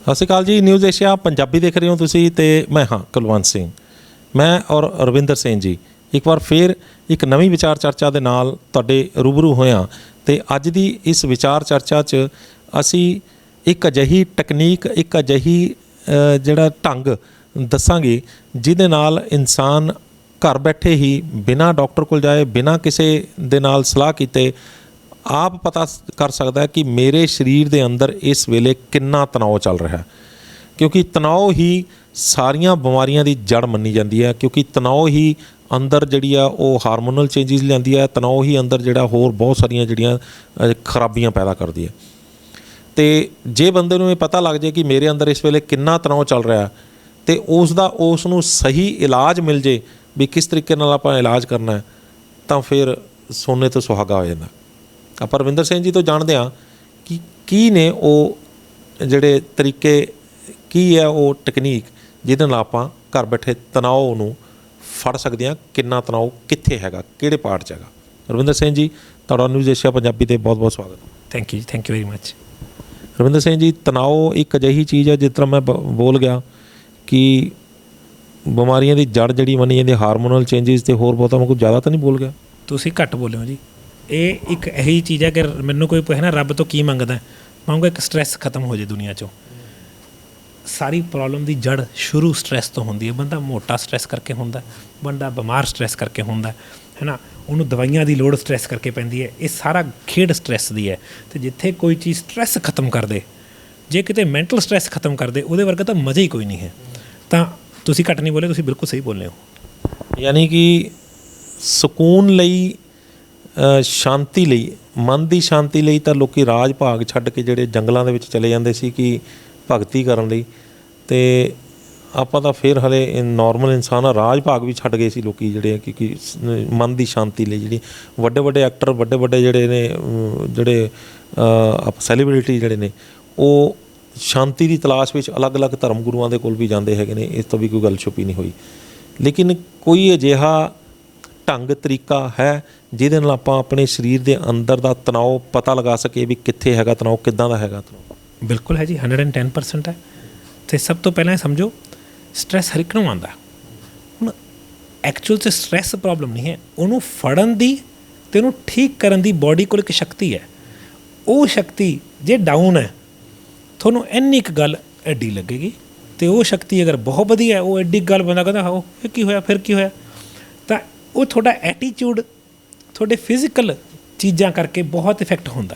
ਸਤਿ ਸ਼੍ਰੀ ਅਕਾਲ ਜੀ। News Asia Punjabi ਦੇਖ ਰਹੇ ਹੋ ਤੁਸੀਂ ਤੇ ਮੈਂ ਹਾਂ ਕੁਲਵੰਤ ਸਿੰਘ। ਮੈਂ ਔਰ ਰਵਿੰਦਰ ਸਿੰਘ ਜੀ ਇੱਕ ਵਾਰ ਫਿਰ ਇੱਕ ਨਵੀਂ ਵਿਚਾਰ ਚਰਚਾ ਦੇ ਨਾਲ ਤੁਹਾਡੇ ਰੂਬਰੂ ਹੋਇਆ ਤੇ ਅੱਜ ਦੀ ਇਸ ਵਿਚਾਰ ਚਰਚਾ 'ਚ ਅਸੀਂ ਇੱਕ ਅਜਿਹੀ ਟੈਕਨੀਕ, ਇੱਕ ਅਜਿਹੀ ਜਿਹੜਾ ਢੰਗ ਦੱਸਾਂਗੇ ਜਿਹਦੇ ਨਾਲ ਇਨਸਾਨ ਘਰ ਬੈਠੇ ਹੀ ਬਿਨਾਂ ਡਾਕਟਰ ਕੋਲ ਜਾਏ, ਬਿਨਾਂ ਕਿਸੇ ਦੇ ਨਾਲ ਸਲਾਹ ਕੀਤੇ ਆਪ ਪਤਾ ਕਰ ਸਕਦਾ ਹੈ ਕਿ ਮੇਰੇ ਸਰੀਰ ਦੇ ਅੰਦਰ ਇਸ ਵੇਲੇ ਕਿੰਨਾ ਤਣਾਅ ਚੱਲ ਰਿਹਾ। ਕਿਉਂਕਿ ਤਣਾਅ ਹੀ ਸਾਰੀਆਂ ਬਿਮਾਰੀਆਂ ਦੀ ਜੜ ਮੰਨੀ ਜਾਂਦੀ ਹੈ, ਕਿਉਂਕਿ ਤਣਾਅ ਹੀ ਅੰਦਰ ਜਿਹੜੀ ਆ ਉਹ ਹਾਰਮੋਨਲ ਚੇਂਜਿਸ ਲਿਆਂਦੀ ਹੈ। ਤਣਾਅ ਹੀ ਅੰਦਰ ਜਿਹੜਾ ਹੋਰ ਬਹੁਤ ਸਾਰੀਆਂ ਜਿਹੜੀਆਂ ਖਰਾਬੀਆਂ ਪੈਦਾ ਕਰਦੀ ਹੈ। ਅਤੇ ਜੇ ਬੰਦੇ ਨੂੰ ਇਹ ਪਤਾ ਲੱਗ ਜਾਏ ਕਿ ਮੇਰੇ ਅੰਦਰ ਇਸ ਵੇਲੇ ਕਿੰਨਾ ਤਣਾਅ ਚੱਲ ਰਿਹਾ ਅਤੇ ਉਸ ਨੂੰ ਸਹੀ ਇਲਾਜ ਮਿਲ ਜੇ ਵੀ ਕਿਸ ਤਰੀਕੇ ਨਾਲ ਆਪਾਂ ਇਲਾਜ ਕਰਨਾ ਹੈ, ਤਾਂ ਫਿਰ ਸੋਨੇ ਤੋਂ ਸੁਹਾਗਾ ਹੋ ਜਾਂਦਾ। ਆਪਾਂ ਰਵਿੰਦਰ ਸਿੰਘ ਜੀ ਤੋਂ ਜਾਣਦੇ ਹਾਂ ਕਿ ਕੀ ਨੇ ਉਹ ਜਿਹੜੇ ਤਰੀਕੇ, ਕੀ ਹੈ ਉਹ ਟੈਕਨੀਕ ਜਿਹਦੇ ਨਾਲ ਆਪਾਂ ਘਰ ਬੈਠੇ ਤਣਾਅ ਨੂੰ ਫੜ ਸਕਦੇ ਹਾਂ। ਕਿੰਨਾ ਤਣਾਅ ਕਿੱਥੇ ਹੈਗਾ, ਕਿਹੜੇ ਪਾਰਟ 'ਚ ਹੈਗਾ। ਰਵਿੰਦਰ ਸਿੰਘ ਜੀ, ਤੁਹਾਡਾ ਨਿਊਜ਼ ਏਸ਼ੀਆ ਪੰਜਾਬੀ 'ਤੇ ਬਹੁਤ ਬਹੁਤ ਸਵਾਗਤ। ਥੈਂਕ ਯੂ ਜੀ, thank you very much. Ravinder Singh ji, ਤਣਾਅ ਇੱਕ ਅਜਿਹੀ ਚੀਜ਼ ਹੈ, ਜਿਸ ਤਰ੍ਹਾਂ ਮੈਂ ਬੋਲ ਗਿਆ ਕਿ ਬਿਮਾਰੀਆਂ ਦੀ ਜੜ ਜਿਹੜੀ ਮੰਨੀ ਜਾਂਦੀ ਹਾਰਮੋਨਲ ਚੇਂਜਿਸ, ਅਤੇ ਹੋਰ ਬਹੁਤਾ ਮੈਂ ਕੁਝ ਜ਼ਿਆਦਾ ਤਾਂ ਨਹੀਂ ਬੋਲ ਗਿਆ? ਤੁਸੀਂ ਘੱਟ ਬੋਲਿਓ ਜੀ। ਇਹ ਇੱਕ ਇਹੀ ਚੀਜ਼ ਹੈ ਕਿ ਮੈਨੂੰ ਕੋਈ ਪੁੱਛੇ ਨਾ ਰੱਬ ਤੋਂ ਕੀ ਮੰਗਦਾ, ਮੰਗੋ ਇੱਕ ਸਟਰੈਸ ਖਤਮ ਹੋ ਜਾਏ ਦੁਨੀਆ 'ਚੋਂ। ਸਾਰੀ ਪ੍ਰੋਬਲਮ ਦੀ ਜੜ ਸ਼ੁਰੂ ਸਟਰੈਸ ਤੋਂ ਹੁੰਦੀ ਹੈ। ਬੰਦਾ ਮੋਟਾ ਸਟਰੈਸ ਕਰਕੇ ਹੁੰਦਾ, ਬੰਦਾ ਬਿਮਾਰ ਸਟਰੈਸ ਕਰਕੇ ਹੁੰਦਾ ਹੈ ਨਾ, ਉਹਨੂੰ ਦਵਾਈਆਂ ਦੀ ਲੋੜ ਸਟਰੈਸ ਕਰਕੇ ਪੈਂਦੀ ਹੈ। ਇਹ ਸਾਰਾ ਖੇਡ ਸਟਰੈਸ ਦੀ ਹੈ। ਅਤੇ ਜਿੱਥੇ ਕੋਈ ਚੀਜ਼ ਸਟਰੈਸ ਖਤਮ ਕਰ ਦੇ, ਜੇ ਕਿਤੇ ਮੈਂਟਲ ਸਟਰੈਸ ਖਤਮ ਕਰ ਦੇ, ਉਹਦੇ ਵਰਗਾ ਤਾਂ ਮਜ਼ਾ ਹੀ ਕੋਈ ਨਹੀਂ ਹੈ। ਤਾਂ ਤੁਸੀਂ ਘੱਟ ਨਹੀਂ ਬੋਲੇ, ਤੁਸੀਂ ਬਿਲਕੁਲ ਸਹੀ ਬੋਲੇ ਹੋ। ਯਾਨੀ ਕਿ ਸਕੂਨ ਲਈ, ਸ਼ਾਂਤੀ ਲਈ, ਮਨ ਦੀ ਸ਼ਾਂਤੀ ਲਈ ਤਾਂ ਲੋਕ ਰਾਜ ਭਾਗ ਛੱਡ ਕੇ ਜਿਹੜੇ ਜੰਗਲਾਂ ਦੇ ਵਿੱਚ ਚਲੇ ਜਾਂਦੇ ਸੀ ਕਿ ਭਗਤੀ ਕਰਨ ਲਈ, ਅਤੇ ਆਪਾਂ ਤਾਂ ਫਿਰ ਹਲੇ ਨੋਰਮਲ ਇਨਸਾਨ ਆ, ਰਾਜ ਭਾਗ ਵੀ ਛੱਡ ਗਏ ਸੀ ਲੋਕ ਜਿਹੜੇ, ਕਿਉਂਕਿ ਮਨ ਦੀ ਸ਼ਾਂਤੀ ਲਈ ਜਿਹੜੀ ਵੱਡੇ ਵੱਡੇ ਐਕਟਰ, ਵੱਡੇ ਵੱਡੇ ਜਿਹੜੇ ਨੇ, ਜਿਹੜੇ ਸੈਲੀਬ੍ਰਿਟੀ ਜਿਹੜੇ ਨੇ, ਉਹ ਸ਼ਾਂਤੀ ਦੀ ਤਲਾਸ਼ ਵਿੱਚ ਅਲੱਗ-ਅਲੱਗ ਧਰਮ ਗੁਰੂਆਂ ਦੇ ਕੋਲ ਵੀ ਜਾਂਦੇ ਹੈਗੇ ਨੇ। ਇਸ ਤੋਂ ਵੀ ਕੋਈ ਗੱਲ ਛੁਪੀ ਨਹੀਂ ਹੋਈ। ਲੇਕਿਨ ਕੋਈ ਅਜਿਹਾ ਢੰਗ, ਤਰੀਕਾ ਹੈ ਜਿਹਦੇ ਨਾਲ ਆਪਾਂ ਆਪਣੇ ਸਰੀਰ ਦੇ ਅੰਦਰ ਦਾ ਤਣਾਅ ਪਤਾ ਲਗਾ ਸਕੀਏ ਵੀ ਕਿੱਥੇ ਹੈਗਾ ਤਣਾਅ, ਕਿੱਦਾਂ ਦਾ ਹੈਗਾ ਤਣਾਅ? ਬਿਲਕੁਲ ਹੈ ਜੀ, 110% ਹੈ। ਅਤੇ ਸਭ ਤੋਂ ਪਹਿਲਾਂ ਸਮਝੋ, ਸਟਰੈਸ ਹਰ ਇੱਕ ਨੂੰ ਆਉਂਦਾ। ਹੁਣ ਐਕਚੁਅਲ 'ਚ ਸਟਰੈਸ ਪ੍ਰੋਬਲਮ ਨਹੀਂ ਹੈ, ਉਹਨੂੰ ਫੜਨ ਦੀ ਅਤੇ ਉਹਨੂੰ ਠੀਕ ਕਰਨ ਦੀ ਬਾਡੀ ਕੋਲ ਇੱਕ ਸ਼ਕਤੀ ਹੈ। ਉਹ ਸ਼ਕਤੀ ਜੇ ਡਾਊਨ ਹੈ, ਤੁਹਾਨੂੰ ਇੰਨੀ ਕੁ ਗੱਲ ਐਡੀ ਲੱਗੇਗੀ, ਅਤੇ ਉਹ ਸ਼ਕਤੀ ਅਗਰ ਬਹੁਤ ਵਧੀਆ ਹੈ, ਉਹ ਐਡੀ ਗੱਲ ਬੰਦਾ ਕਹਿੰਦਾ ਉਹ ਫਿਰ ਕੀ ਹੋਇਆ, ਫਿਰ ਕੀ ਹੋਇਆ। ਤਾਂ ਉਹ ਤੁਹਾਡਾ ਐਟੀਚਿਊਡ, ਤੁਹਾਡੇ ਫਿਜ਼ੀਕਲ ਚੀਜ਼ਾਂ ਕਰਕੇ ਬਹੁਤ ਇਫੈਕਟ ਹੁੰਦਾ।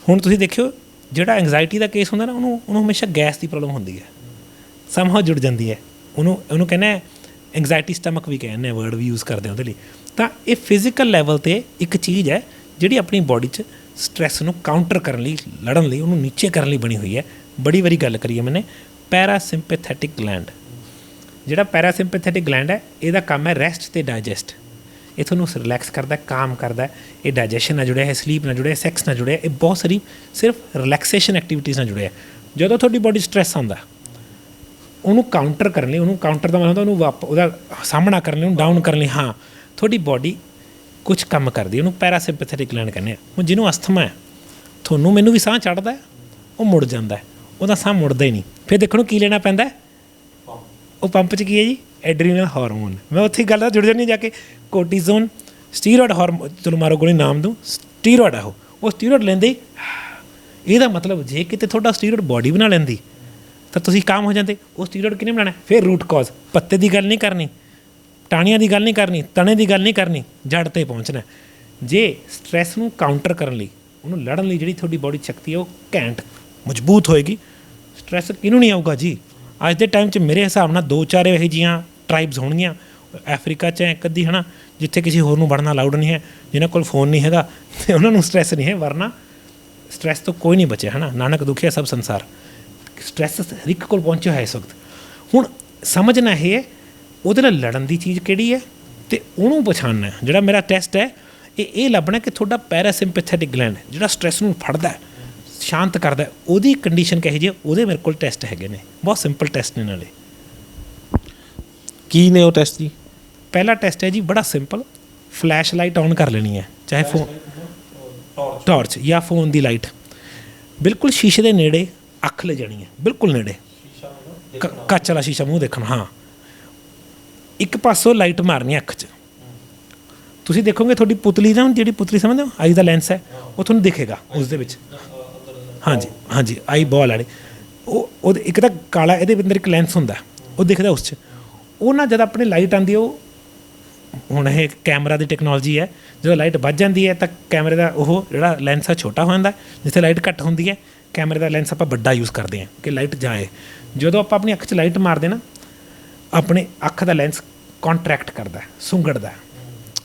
ਹੁਣ ਤੁਸੀਂ ਦੇਖਿਓ, ਜਿਹੜਾ ਐਂਗਜ਼ਾਇਟੀ ਦਾ ਕੇਸ ਹੁੰਦਾ ਨਾ, ਉਹਨੂੰ ਹਮੇਸ਼ਾ ਗੈਸ ਦੀ ਪ੍ਰੋਬਲਮ ਹੁੰਦੀ ਹੈ, ਸਮਹਾਉ ਜੁੜ ਜਾਂਦੀ ਹੈ। ਉਹਨੂੰ ਕਹਿੰਦੇ ਐਂਗਜ਼ਾਇਟੀ ਸਟਮਕ ਵੀ ਕਹਿੰਦੇ, ਵਰਡ ਵੀ ਯੂਜ਼ ਕਰਦੇ ਉਹਦੇ ਲਈ। ਤਾਂ ਇਹ ਫਿਜ਼ੀਕਲ ਲੈਵਲ 'ਤੇ ਇੱਕ ਚੀਜ਼ ਹੈ ਜਿਹੜੀ ਆਪਣੀ ਬਾਡੀ 'ਚ ਸਟਰੈਸ ਨੂੰ ਕਾਊਂਟਰ ਕਰਨ ਲਈ, ਲੜਨ ਲਈ, ਉਹਨੂੰ ਨੀਚੇ ਕਰਨ ਲਈ ਬਣੀ ਹੋਈ ਹੈ। ਬੜੀ ਵਾਰੀ ਗੱਲ ਕਰੀ ਹੈ ਮੈਨੇ, ਪੈਰਾਸਿੰਪੈਥੈਟਿਕ ਗਲੈਂਡ। ਜਿਹੜਾ ਪੈਰਾਸਿੰਪੈਥੈਟਿਕ ਗਲੈਂਡ ਹੈ, ਇਹਦਾ ਕੰਮ ਹੈ ਰੈਸਟ ਅਤੇ ਡਾਈਜੈਸਟ। ਇਹ ਤੁਹਾਨੂੰ ਰਿਲੈਕਸ ਕਰਦਾ, ਕਾਮ ਕਰਦਾ। ਇਹ ਡਾਈਜੈਸ਼ਨ ਨਾਲ ਜੁੜਿਆ ਹੈ, ਸਲੀਪ ਨਾਲ ਜੁੜਿਆ, ਸੈਕਸ ਨਾਲ ਜੁੜਿਆ, ਇਹ ਬਹੁਤ ਸਾਰੀ ਸਿਰਫ ਰਿਲੈਕਸੇਸ਼ਨ ਐਕਟੀਵਿਟੀਜ਼ ਨਾਲ ਜੁੜਿਆ। ਜਦੋਂ ਤੁਹਾਡੀ ਬਾਡੀ ਸਟਰੈਸ ਆਉਂਦਾ, ਉਹਨੂੰ ਕਾਊਂਟਰ ਕਰਨ ਲਈ, ਉਹਨੂੰ ਕਾਊਂਟਰ ਦਾ ਮਤਲਬ ਉਹਨੂੰ ਉਹਦਾ ਸਾਹਮਣਾ ਕਰਨ ਲਈ, ਉਹਨੂੰ ਡਾਊਨ ਕਰਨ ਲਈ, ਹਾਂ, ਤੁਹਾਡੀ ਬਾਡੀ ਕੁਝ ਕੰਮ ਕਰਦੀ, ਉਹਨੂੰ ਪੈਰਾਸਿੰਪੈਥੈਟਿਕ ਗਲੈਂਡ ਕਹਿੰਦੇ ਆ। ਹੁਣ ਜਿਹਨੂੰ ਅਸਥਮਾ ਹੈ, ਤੁਹਾਨੂੰ ਮੈਨੂੰ ਵੀ ਸਾਹ ਚੜ੍ਹਦਾ, ਉਹ ਮੁੜ ਜਾਂਦਾ, ਉਹਦਾ ਸਾਹ ਮੁੜਦਾ ਹੀ ਨਹੀਂ। ਫਿਰ ਦੇਖੋ ਨੂੰ ਕੀ ਲੈਣਾ ਪੈਂਦਾ, ਉਹ ਪੰਪ 'ਚ ਕੀ ਹੈ ਜੀ, ਐਡਰੀਨਲ ਹਾਰਮੋਨ। ਮੈਂ ਉੱਥੇ ਹੀ ਗੱਲ ਦਾ ਜੁੜ ਜਾਂਦੀ ਜਾ ਕੇ, ਕੋਰਟੀਜ਼ੋਨ, ਸਟੀਰੋਇਡ ਹਾਰਮੋਨ। ਚਲੋ ਮਾਰੋ ਗੋਲੀ, ਨਾਮ ਦੂੰ, ਸਟੀਰੋਇਡ ਆ ਉਹ ਸਟੀਰੋਇਡ ਲੈਂਦੇ ਹੀ। ਇਹਦਾ ਮਤਲਬ ਜੇ ਕਿਤੇ ਤੁਹਾਡਾ ਸਟੀਰੋਇਡ ਬਾਡੀ ਬਣਾ ਲੈਂਦੀ ਤਾਂ ਤੁਸੀਂ ਕਾਮ ਹੋ ਜਾਂਦੇ। ਉਹ ਸਟੀਰੋਇਡ ਕਿਹਨੇ ਬਣਾਉਣਾ? ਫਿਰ ਰੂਟ ਕਾਜ਼, ਪੱਤੇ ਦੀ ਗੱਲ ਨਹੀਂ ਕਰਨੀ, ਟਾਹਣੀਆਂ ਦੀ ਗੱਲ ਨਹੀਂ ਕਰਨੀ, ਤਣੇ ਦੀ ਗੱਲ ਨਹੀਂ ਕਰਨੀ, ਜੜ 'ਤੇ ਪਹੁੰਚਣਾ। ਜੇ ਸਟਰੈਸ ਨੂੰ ਕਾਊਂਟਰ ਕਰਨ ਲਈ, ਉਹਨੂੰ ਲੜਨ ਲਈ ਜਿਹੜੀ ਤੁਹਾਡੀ ਬਾਡੀ ਸ਼ਕਤੀ ਹੈ ਉਹ ਘੈਂਟ ਮਜ਼ਬੂਤ ਹੋਏਗੀ, ਸਟਰੈਸ ਕਿਹਨੂੰ ਨਹੀਂ ਆਊਗਾ ਜੀ। ਅੱਜ ਦੇ ਟਾਈਮ 'ਚ ਮੇਰੇ ਹਿਸਾਬ ਨਾਲ 2-4 ਇਹੋ ਜਿਹੀਆਂ ਟਰਾਈਬਸ ਹੋਣਗੀਆਂ ਅਫਰੀਕਾ 'ਚ, ਇੱਕ ਅੱਧੀ ਹੈ ਨਾ, ਜਿੱਥੇ ਕਿਸੇ ਹੋਰ ਨੂੰ ਵੜਨਾ ਅਲਾਊਡ ਨਹੀਂ ਹੈ, ਜਿਨ੍ਹਾਂ ਕੋਲ ਫੋਨ ਨਹੀਂ ਹੈਗਾ ਅਤੇ ਉਹਨਾਂ ਨੂੰ ਸਟਰੈਸ ਨਹੀਂ ਹੈ। ਵਰਨਾ ਸਟਰੈਸ ਤੋਂ ਕੋਈ ਨਹੀਂ ਬਚਿਆ, ਹੈ ਨਾ। ਨਾਨਕ ਦੁਖੀਆ ਸਭ ਸੰਸਾਰ। ਸਟਰੈਸ ਹਰ ਇੱਕ ਕੋਲ ਪਹੁੰਚਿਆ ਹੋਇਆ ਇਸ ਵਕਤ। ਹੁਣ ਸਮਝਣਾ ਇਹ ਹੈ, ਉਹਦੇ ਨਾਲ ਲੜਨ ਦੀ ਚੀਜ਼ ਕਿਹੜੀ ਹੈ ਅਤੇ ਉਹਨੂੰ ਪਛਾਣਨਾ। ਜਿਹੜਾ ਮੇਰਾ ਟੈਸਟ ਹੈ, ਇਹ ਲੱਭਣਾ ਕਿ ਤੁਹਾਡਾ ਪੈਰਾਸਿੰਪੈਥੈਟਿਕ ਗਲੈਂਡ ਜਿਹੜਾ ਸਟਰੈਸ ਨੂੰ ਫੜਦਾ, ਸ਼ਾਂਤ ਕਰਦਾ, ਉਹਦੀ ਕੰਡੀਸ਼ਨ ਕਿਹੋ ਜਿਹੀ ਹੈ। ਉਹਦੇ ਮੇਰੇ ਕੋਲ ਟੈਸਟ ਹੈਗੇ ਨੇ, ਬਹੁਤ ਸਿੰਪਲ ਟੈਸਟ ਨੇ ਨਾਲੇ। ਕੀ ਨੇ ਉਹ ਟੈਸਟ ਜੀ? ਪਹਿਲਾ ਟੈਸਟ ਹੈ ਜੀ ਬੜਾ ਸਿੰਪਲ, ਫਲੈਸ਼ ਲਾਈਟ ਔਨ ਕਰ ਲੈਣੀ ਹੈ, ਚਾਹੇ ਫੋਨ ਟਾਰਚ ਜਾਂ ਫੋਨ ਦੀ ਲਾਈਟ, ਬਿਲਕੁਲ ਸ਼ੀਸ਼ੇ ਦੇ ਨੇੜੇ ਅੱਖ ਲੈ ਜਾਣੀ ਹੈ ਬਿਲਕੁਲ ਨੇੜੇ, ਕੱਚ ਵਾਲਾ ਸ਼ੀਸ਼ਾ ਮੂੰਹ ਦੇਖਣਾ। ਹਾਂ, ਇੱਕ ਪਾਸੋਂ ਲਾਈਟ ਮਾਰਨੀ ਅੱਖ 'ਚ, ਤੁਸੀਂ ਦੇਖੋਗੇ ਤੁਹਾਡੀ ਪੁਤਲੀ ਨਾ, ਜਿਹੜੀ ਪੁਤਲੀ ਸਮਝਦੇ ਹੋ ਆਈ ਦਾ ਲੈਂਸ ਹੈ, ਉਹ ਤੁਹਾਨੂੰ ਦਿਖੇਗਾ ਉਸ ਦੇ ਵਿੱਚ। ਹਾਂਜੀ ਹਾਂਜੀ, ਆਈ ਬॉल ਵਾਲੇ ਉਹ ਇੱਕ ਤਾਂ ਕਾਲਾ, ਇਹਦੇ ਅੰਦਰ ਇੱਕ ਲੈਂਸ ਹੁੰਦਾ, ਉਹ ਦਿਖਦਾ ਉਸ 'ਚ। ਉਹ ਨਾ ਜਦ ਆਪਣੇ ਲਾਈਟ ਆਉਂਦੀ, ਉਹ ਹੁਣ ਇਹ ਕੈਮਰਾ ਦੀ ਟੈਕਨੋਲੋਜੀ ਹੈ, ਜਦੋਂ ਲਾਈਟ ਵੱਜ ਜਾਂਦੀ ਹੈ ਤਾਂ ਕੈਮਰੇ ਦਾ ਉਹ ਜਿਹੜਾ ਲੈਂਸ ਆ ਛੋਟਾ ਹੋ ਜਾਂਦਾ, ਜਿੱਥੇ ਲਾਈਟ ਘੱਟ ਹੁੰਦੀ ਹੈ ਕੈਮਰੇ ਦਾ ਲੈਂਸ ਆਪਾਂ ਵੱਡਾ ਯੂਜ਼ ਕਰਦੇ ਹਾਂ ਕਿ ਲਾਈਟ ਜਾਏ। ਜਦੋਂ ਆਪਾਂ ਆਪਣੀ ਅੱਖ 'ਚ ਲਾਈਟ ਮਾਰਦੇ ਨਾ, ਆਪਣੇ ਅੱਖ ਦਾ ਲੈਂਸ ਕੰਟਰੈਕਟ ਕਰਦਾ, ਸੁੰਗੜਦਾ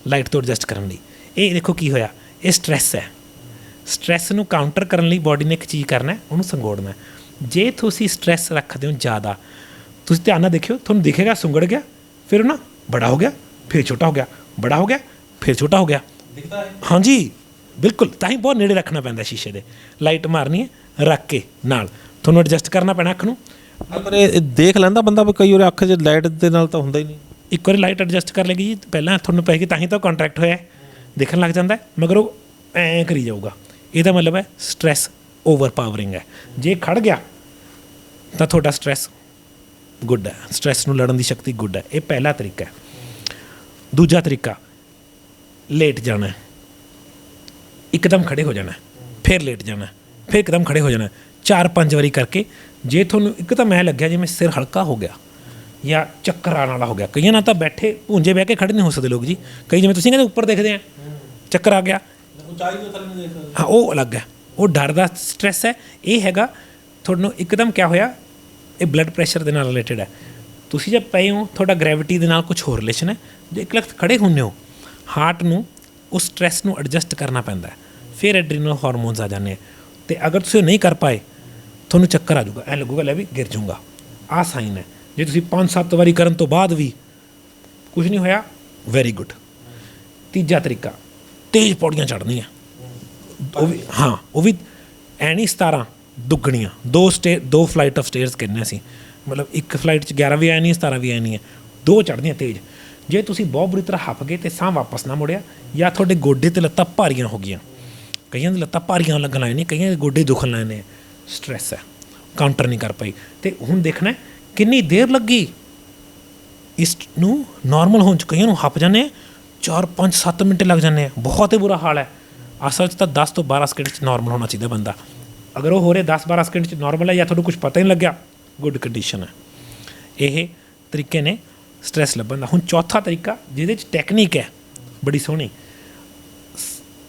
ਲਾਈਟ ਤੋਂ ਐਡਜਸਟ ਕਰਨ ਲਈ। ਇਹ ਦੇਖੋ ਕੀ ਹੋਇਆ, ਇਹ ਸਟ੍ਰੈਸ ਹੈ। ਸਟ੍ਰੈਸ ਨੂੰ ਕਾਊਂਟਰ ਕਰਨ ਲਈ ਬਾਡੀ ਨੇ ਇੱਕ ਚੀਜ਼ ਕਰਨਾ, ਉਹਨੂੰ ਸੰਗੋੜਨਾ। ਜੇ ਤੁਸੀਂ ਸਟ੍ਰੈਸ ਰੱਖਦੇ ਹੋ ਜ਼ਿਆਦਾ, ਤੁਸੀਂ ਧਿਆਨ ਨਾਲ ਦੇਖਿਓ, ਤੁਹਾਨੂੰ ਦਿਖੇਗਾ ਸੁੰਗੜ ਗਿਆ, ਫਿਰ ਉਹ ਨਾ ਬੜਾ ਹੋ ਗਿਆ, ਫਿਰ ਛੋਟਾ ਹੋ ਗਿਆ, ਬੜਾ ਹੋ ਗਿਆ, ਫਿਰ ਛੋਟਾ ਹੋ ਗਿਆ, ਦਿਖਦਾ ਹੈ। ਹਾਂਜੀ ਬਿਲਕੁਲ, ਤਾਂ ਹੀ ਬਹੁਤ ਨੇੜੇ ਰੱਖਣਾ ਪੈਂਦਾ ਸ਼ੀਸ਼ੇ ਦੇ। ਲਾਈਟ ਮਾਰਨੀ ਹੈ ਰੱਖ ਕੇ ਨਾਲ, ਤੁਹਾਨੂੰ ਐਡਜਸਟ ਕਰਨਾ ਪੈਣਾ ਅੱਖ ਨੂੰ। ਪਰ ਇਹ ਦੇਖ ਲੈਂਦਾ ਬੰਦਾ ਵੀ ਕਈ ਵਾਰ ਅੱਖ 'ਚ ਲਾਈਟ ਦੇ ਨਾਲ ਤਾਂ ਹੁੰਦਾ ਹੀ ਨਹੀਂ। ਇੱਕ ਵਾਰੀ ਲਾਈਟ ਐਡਜਸਟ ਕਰ ਲੇਗੀ ਜੀ, ਪਹਿਲਾਂ ਤੁਹਾਨੂੰ ਪਏਗੀ ਤਾਂ ਹੀ ਤਾਂ ਕੰਟਰੈਕਟ ਹੋਇਆ, ਦੇਖਣ ਲੱਗ ਜਾਂਦਾ, ਮਗਰ ਉਹ ਐਂ ਕਰੀ ਜਾਊਗਾ। ਇਹਦਾ ਮਤਲਬ ਹੈ ਸਟ੍ਰੈਸ ਓਵਰ ਪਾਵਰਿੰਗ ਹੈ। ਜੇ ਖੜ ਗਿਆ ਤਾਂ ਤੁਹਾਡਾ ਸਟ੍ਰੈਸ ਗੁੱਡ ਹੈ, ਸਟ੍ਰੈਸ ਨੂੰ ਲੜਨ ਦੀ ਸ਼ਕਤੀ ਗੁੱਡ ਹੈ। ਇਹ ਪਹਿਲਾ ਤਰੀਕਾ ਹੈ। ਦੂਜਾ ਤਰੀਕਾ, ਲੇਟ ਜਾਣਾ, ਇੱਕਦਮ ਖੜੇ ਹੋ ਜਾਣਾ, ਫਿਰ ਲੇਟ ਜਾਣਾ, ਫਿਰ ਇੱਕਦਮ ਖੜੇ ਹੋ ਜਾਣਾ, 4-5 ਵਾਰੀ ਕਰਕੇ। ਜੇ ਤੁਹਾਨੂੰ ਇੱਕ ਤਾਂ ਮੈਂ ਲੱਗਿਆ ਜਿਵੇਂ ਸਿਰ ਹਲਕਾ ਹੋ ਗਿਆ ਜਾਂ ਚੱਕਰ ਆਉਣ ਵਾਲਾ ਹੋ ਗਿਆ, ਕਈਆਂ ਨਾਲ ਤਾਂ ਬੈਠੇ ਭੁੰਜੇ ਬਹਿ ਕੇ ਖੜੇ ਨਹੀਂ ਹੋ ਸਕਦੇ ਲੋਕ ਜੀ, ਕਈ ਜਿਵੇਂ ਤੁਸੀਂ ਕਹਿੰਦੇ ਉੱਪਰ ਦੇਖਦੇ ਆ ਚੱਕਰ ਆ ਗਿਆ, ਹਾਂ ਉਹ ਅਲੱਗ ਹੈ, ਉਹ ਡਰ ਦਾ ਸਟ੍ਰੈਸ ਹੈ। ਇਹ ਹੈਗਾ ਤੁਹਾਨੂੰ ਇੱਕਦਮ ਕਿਆ ਹੋਇਆ, ਇਹ ਬਲੱਡ ਪ੍ਰੈਸ਼ਰ ਦੇ ਨਾਲ ਰਿਲੇਟਡ ਹੈ। ਤੁਸੀਂ ਜਦ ਪਏ ਹੋ, ਤੁਹਾਡਾ ਗ੍ਰੈਵਿਟੀ ਦੇ ਨਾਲ ਕੁਝ ਹੋਰ ਰਿਲੇਸ਼ਨ ਹੈ। ਜੇ ਇੱਕ ਲੱਖ ਖੜੇ ਹੁੰਦੇ ਹੋ, ਹਾਰਟ ਨੂੰ ਉਸ ਸਟ੍ਰੈਸ ਨੂੰ ਐਡਜਸਟ ਕਰਨਾ ਪੈਂਦਾ, ਫਿਰ ਐਡਰੀਨਲ ਹਾਰਮੋਨਸ ਆ ਜਾਂਦੇ ਆ। ਅਤੇ ਅਗਰ ਤੁਸੀਂ ਨਹੀਂ ਕਰ ਪਾਏ, ਤੁਹਾਨੂੰ ਚੱਕਰ ਆ ਜਾਊਗਾ, ਐਂ ਲੱਗੂਗਾ ਲੈ ਵੀ ਗਿਰ ਜਾਊਗਾ। ਆਹ ਸਾਈਨ ਹੈ। ਜੇ ਤੁਸੀਂ 5-7 ਵਾਰੀ ਕਰਨ ਤੋਂ ਬਾਅਦ ਵੀ ਕੁਝ ਨਹੀਂ ਹੋਇਆ, ਵੈਰੀ ਗੁੱਡ। ਤੀਜਾ ਤਰੀਕਾ, ਤੇਜ਼ ਪੌੜੀਆਂ ਚੜ੍ਹਨੀਆਂ, ਉਹ ਵੀ ਹਾਂ, ਉਹ ਵੀ ਐ ਨਹੀਂ 17 ਦੁੱਗਣੀਆਂ, 2 ਫਲਾਈਟ ਆਫ ਸਟੇਅਰਸ ਕਹਿੰਦੇ ਅਸੀਂ, ਮਤਲਬ ਇੱਕ ਫਲਾਈਟ 'ਚ 11 ਵੀ ਆਏ ਨਹੀਂ, 17 ਵੀ ਆਏ ਨਹੀਂ ਹੈ, 2 ਚੜ੍ਹਨੀਆਂ ਤੇਜ਼। ਜੇ ਤੁਸੀਂ ਬਹੁਤ ਬੁਰੀ ਤਰ੍ਹਾਂ ਹੱਫ ਗਏ ਅਤੇ ਸਾਹ ਵਾਪਸ ਨਾ ਮੁੜਿਆ, ਜਾਂ ਤੁਹਾਡੇ ਗੋਡੇ ਅਤੇ ਲੱਤਾਂ ਭਾਰੀਆਂ ਹੋ ਗਈਆਂ, ਕਈਆਂ ਦੀ ਲੱਤਾਂ ਭਾਰੀਆਂ ਲੱਗਣ ਲੱਗ ਨੇ, ਕਈਆਂ ਦੇ ਗੋਡੇ ਦੁਖਣ ਲੱਗ ਨੇ, ਸਟ੍ਰੈਸ ਹੈ, ਕਾਊਂਟਰ ਨਹੀਂ ਕਰ ਪਾਈ। ਅਤੇ ਹੁਣ ਦੇਖਣਾ ਕਿੰਨੀ ਦੇਰ ਲੱਗੀ ਇਸ ਨੂੰ ਨਾਰਮਲ ਹੋਣ 'ਚ। ਕਈਆਂ ਨੂੰ ਹੱਪ ਜਾਂਦੇ 4-5-7 ਮਿੰਟ ਲੱਗ ਜਾਂਦੇ ਆ, ਬਹੁਤ ਹੀ ਬੁਰਾ ਹਾਲ ਹੈ। ਅਸਲ 'ਚ ਤਾਂ 10 ਤੋਂ 12 ਸਕਿੰਟ 'ਚ ਨਾਰਮਲ ਹੋਣਾ ਚਾਹੀਦਾ ਬੰਦਾ। ਅਗਰ ਉਹ ਹੋ ਰਿਹਾ 10-12 ਸਕਿੰਟ 'ਚ ਨਾਰਮਲ ਹੈ, ਜਾਂ ਤੁਹਾਨੂੰ ਕੁਝ ਪਤਾ ਹੀ ਨਹੀਂ ਲੱਗਿਆ, ਗੁੱਡ ਕੰਡੀਸ਼ਨ ਹੈ। ਇਹ ਤਰੀਕੇ ਨੇ ਸਟ੍ਰੈਸ ਲੱਭਣ ਦਾ। ਹੁਣ ਚੌਥਾ ਤਰੀਕਾ, ਜਿਹਦੇ 'ਚ ਟੈਕਨੀਕ ਹੈ ਬੜੀ ਸੋਹਣੀ,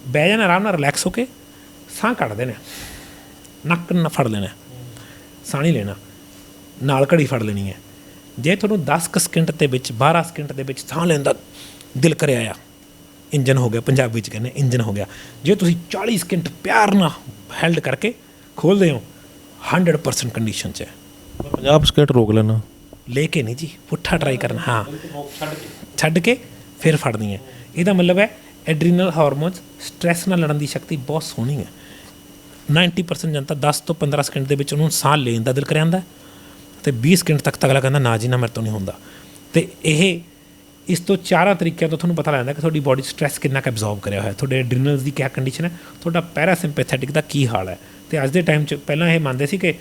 ਬਹਿ ਜਾਣਾ ਆਰਾਮ ਨਾਲ, ਰਿਲੈਕਸ ਹੋ ਕੇ, ਸਾਹ ਕੱਢ ਦੇਣਾ, ਨੱਕ ਨਾਲ ਫੜ ਲੈਣਾ, ਸਾਹ ਨਹੀਂ ਲੈਣਾ, ਨਾਲ ਘੜੀ ਫੜ ਲੈਣੀ ਹੈ। ਜੇ ਤੁਹਾਨੂੰ 10 ਸਕਿੰਟ ਦੇ ਵਿੱਚ, 12 ਸਕਿੰਟ ਦੇ ਵਿੱਚ ਸਾਹ ਲੈਣ ਦਾ ਦਿਲ ਕਰਿਆ ਆ, ਇੰਜਨ ਹੋ ਗਿਆ, ਪੰਜਾਬੀ 'ਚ ਕਹਿੰਦੇ ਇੰਜਨ ਹੋ ਗਿਆ। ਜੇ ਤੁਸੀਂ 40 ਸਕਿੰਟ ਪਿਆਰ ਨਾਲ ਹੈਲਡ ਕਰਕੇ ਖੋਲ੍ਹਦੇ ਹੋ, 100% ਕੰਡੀਸ਼ਨ 'ਚ ਹੈ। 50 ਸਕਿੰਟ ਰੋਕ ਲੈਣਾ, ਲੈ ਕੇ ਨਹੀਂ ਜੀ, ਪੁੱਠਾ ਟਰਾਈ ਕਰਨਾ, ਹਾਂ ਛੱਡ ਕੇ ਫਿਰ ਫੜਨੀ ਹੈ। ਇਹਦਾ ਮਤਲਬ ਹੈ ਐਡਰੀਨਲ ਹਾਰਮੋਨਸ, ਸਟ੍ਰੈਸ ਨਾਲ ਲੜਨ ਦੀ ਸ਼ਕਤੀ ਬਹੁਤ ਸੋਹਣੀ ਹੈ। 90% ਜਨਤਾ 10 ਤੋਂ 15 ਸਕਿੰਟ ਦੇ ਵਿੱਚ ਉਹਨੂੰ ਸਾਹ ਲੈਣ ਦਾ ਦਿਲ ਕਰ ਜਾਂਦਾ, ਅਤੇ 20 ਸਕਿੰਟ ਤੱਕ ਅਗਲਾ ਕਹਿੰਦਾ ਨਾ ਜੀ ਨਾ, ਮੇਰੇ ਤੋਂ ਨਹੀਂ ਹੁੰਦਾ। ਅਤੇ ਇਹ ਇਸ ਤੋਂ 4 ਤਰੀਕਿਆਂ ਤੋਂ ਤੁਹਾਨੂੰ ਪਤਾ ਲੱਗਦਾ ਕਿ ਤੁਹਾਡੀ ਬੋਡੀ 'ਚ ਸਟ੍ਰੈਸ ਕਿੰਨਾ ਕੁ ਐਬਜ਼ੋਰਬ ਕਰਿਆ ਹੋਇਆ, ਤੁਹਾਡੇ ਐਡਰੀਨਲਸ ਦੀ ਕਿਆ ਕੰਡੀਸ਼ਨ ਹੈ, ਤੁਹਾਡਾ ਪੈਰਾਸਿੰਪੈਥੈਟਿਕ ਦਾ ਕੀ ਹਾਲ ਹੈ। ਅਤੇ ਅੱਜ ਦੇ ਟਾਈਮ 'ਚ ਪਹਿਲਾਂ ਇਹ ਮੰਨਦੇ ਸੀ ਕਿ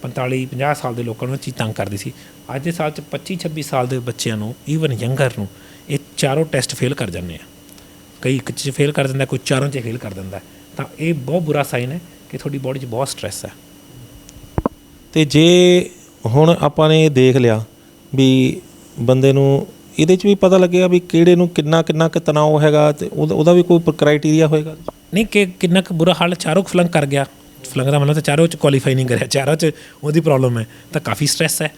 45-50 ਸਾਲ ਦੇ ਲੋਕਾਂ ਨੂੰ ਇਹ ਚੀਜ਼ ਤੰਗ ਕਰਦੀ ਸੀ। ਅੱਜ ਦੇ ਸਾਲ 'ਚ 25-26 ਸਾਲ ਦੇ ਬੱਚਿਆਂ ਨੂੰ, ਈਵਨ ਯੰਗਰ ਨੂੰ, ਇਹ ਚਾਰੋਂ ਟੈਸਟ ਫੇਲ ਕਰ ਜਾਂਦੇ ਆ। ਕਈ ਇੱਕ 'ਚ ਫੇਲ ਕਰ ਦਿੰਦਾ, ਕੋਈ ਚਾਰੋਂ 'ਚ ਫੇਲ ਕਰ ਦਿੰਦਾ। ਤਾਂ ਇਹ ਬਹੁਤ ਬੁਰਾ ਸਾਈਨ ਹੈ ਕਿ ਤੁਹਾਡੀ ਬੋਡੀ 'ਚ ਬਹੁਤ ਸਟ੍ਰੈਸ ਹੈ। ਅਤੇ ਜੇ ਹੁਣ ਆਪਾਂ ਨੇ ਇਹ ਦੇਖ ਲਿਆ ਵੀ ਬੰਦੇ ਨੂੰ ਇਹਦੇ 'ਚ ਵੀ ਪਤਾ ਲੱਗਿਆ ਵੀ ਕਿਹੜੇ ਨੂੰ ਕਿੰਨਾ ਕੁ ਤਣਾਅ ਹੈਗਾ, ਅਤੇ ਉਹਦਾ ਵੀ ਕੋਈ ਕ੍ਰਾਈਟੀਰੀਆ ਹੋਏਗਾ ਨਹੀਂ ਕਿ ਕਿੰਨਾ ਕੁ ਬੁਰਾ ਹਾਲ, ਚਾਰੋਂ ਫਲੰਗ ਕਰ ਗਿਆ, ਫਲੰਗ ਦਾ ਮਤਲਬ ਤਾਂ ਚਾਰੋਂ 'ਚ ਕੁਆਲੀਫਾਈ ਨਹੀਂ ਕਰਿਆ, ਚਾਰੋਂ 'ਚ ਉਹਦੀ ਪ੍ਰੋਬਲਮ ਹੈ, ਤਾਂ ਕਾਫੀ ਸਟ੍ਰੈਸ ਹੈ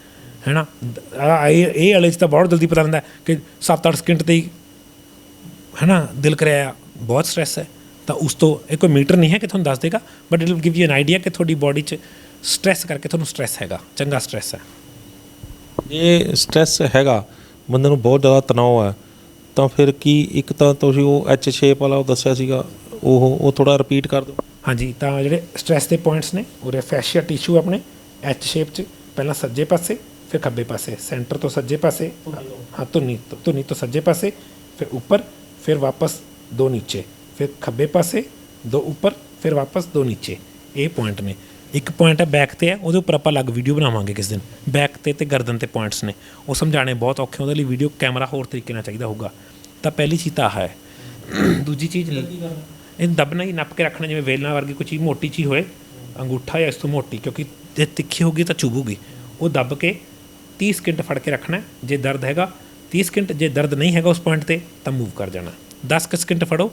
ਨਾ। ਇਹ ਵਾਲੇ 'ਚ ਤਾਂ ਬਹੁਤ ਜਲਦੀ ਪਤਾ ਲੱਗਦਾ ਕਿ 7-8 ਸਕਿੰਟ 'ਤੇ ਹੀ ਹੈ ਨਾ ਦਿਲ ਕਰਿਆ, ਬਹੁਤ ਸਟ੍ਰੈਸ ਹੈ। ਤਾਂ ਉਸ ਤੋਂ ਇਹ ਕੋਈ ਮੀਟਰ ਨਹੀਂ ਹੈ ਕਿ ਤੁਹਾਨੂੰ ਦੱਸ ਦੇਗਾ, but it will give U N idea ਕਿ ਤੁਹਾਡੀ ਬੋਡੀ 'ਚ ਸਟ੍ਰੈਸ ਕਰਕੇ ਤੁਹਾਨੂੰ ਸਟ੍ਰੈਸ ਹੈਗਾ, ਚੰਗਾ ਸਟ੍ਰੈਸ ਹੈ। ਜੇ ਸਟ੍ਰੈਸ ਹੈਗਾ, ਬੰਦੇ ਨੂੰ ਬਹੁਤ ਜ਼ਿਆਦਾ ਤਣਾਅ ਹੈ, ਤਾਂ ਫਿਰ ਕੀ, ਇੱਕ ਤਾਂ ਤੁਸੀਂ ਉਹ H ਸ਼ੇਪ ਵਾਲਾ ਉਹ ਦੱਸਿਆ ਸੀਗਾ, ਉਹ ਥੋੜ੍ਹਾ ਰਿਪੀਟ ਕਰ ਦਿਓ। ਹਾਂਜੀ, ਤਾਂ ਜਿਹੜੇ ਸਟ੍ਰੈਸ ਦੇ ਪੁਆਇੰਟਸ ਨੇ, ਉਰੇ ਫੈਸ਼ੀਆ ਟਿਸ਼ੂ ਆਪਣੇ H ਸ਼ੇਪ 'ਚ, ਪਹਿਲਾਂ ਸੱਜੇ ਪਾਸੇ, ਫਿਰ ਖੱਬੇ ਪਾਸੇ, ਸੈਂਟਰ ਤੋਂ ਸੱਜੇ ਪਾਸੇ, ਹਾਂ ਧੁਨੀ ਤੋਂ ਸੱਜੇ ਪਾਸੇ, ਫਿਰ ਉੱਪਰ, ਫਿਰ ਵਾਪਸ 2 ਨੀਚੇ, ਫਿਰ ਖੱਬੇ ਪਾਸੇ 2 ਉੱਪਰ, ਫਿਰ ਵਾਪਸ 2 ਨੀਚੇ। ਇਹ ਪੁਆਇੰਟ ਨੇ। ਇੱਕ ਪੁਆਇੰਟ ਹੈ ਬੈਕ ਤੇ ਹੈ, ਉਹਦੇ ਉੱਪਰ ਆਪਾਂ ਅਲੱਗ ਵੀਡੀਓ ਬਣਾਵਾਂਗੇ ਕਿਸ ਦਿਨ। ਬੈਕ ਤੇ ਗਰਦਨ ਤੇ ਪੁਆਇੰਟਸ ਨੇ, ਉਹ ਸਮਝਾਣੇ ਬਹੁਤ ਔਖੇ, ਉਹਦੇ ਲਈ ਵੀਡੀਓ ਕੈਮਰਾ ਹੋਰ ਤਰੀਕੇ ਨਾਲ ਚਾਹੀਦਾ ਹੋਊਗਾ। ਤਾਂ ਪਹਿਲੀ ਚੀਜ਼ ਤਾਂ ਆਹ ਹੈ। ਦੂਜੀ ਚੀਜ਼ ਇਹ ਦੱਬਣਾ ਹੀ, ਨੱਪ ਕੇ ਰੱਖਣਾ, ਜਿਵੇਂ ਵੇਲਣਾ ਵਰਗੀ ਕੋਈ ਚੀਜ਼ ਮੋਟੀ ਚੀਜ਼ ਹੋਏ, ਅੰਗੂਠਾ ਜਾਂ ਇਸ ਤੋਂ ਮੋਟੀ, ਕਿਉਂਕਿ ਜੇ ਤਿੱਖੀ ਹੋਊਗੀ ਤਾਂ ਚੁਭੂਗੀ। ਉਹ ਦੱਬ ਕੇ 30 ਸਕਿੰਟ ਫੜ ਕੇ ਰੱਖਣਾ। ਜੇ ਦਰਦ ਹੈਗਾ 30 ਸਕਿੰਟ, ਜੇ ਦਰਦ ਨਹੀਂ ਹੈਗਾ ਉਸ ਪੁਆਇੰਟ ਤੇ ਤਾਂ ਮੂਵ ਕਰ ਜਾਣਾ। 10 ਸਕਿੰਟ ਫੜੋ,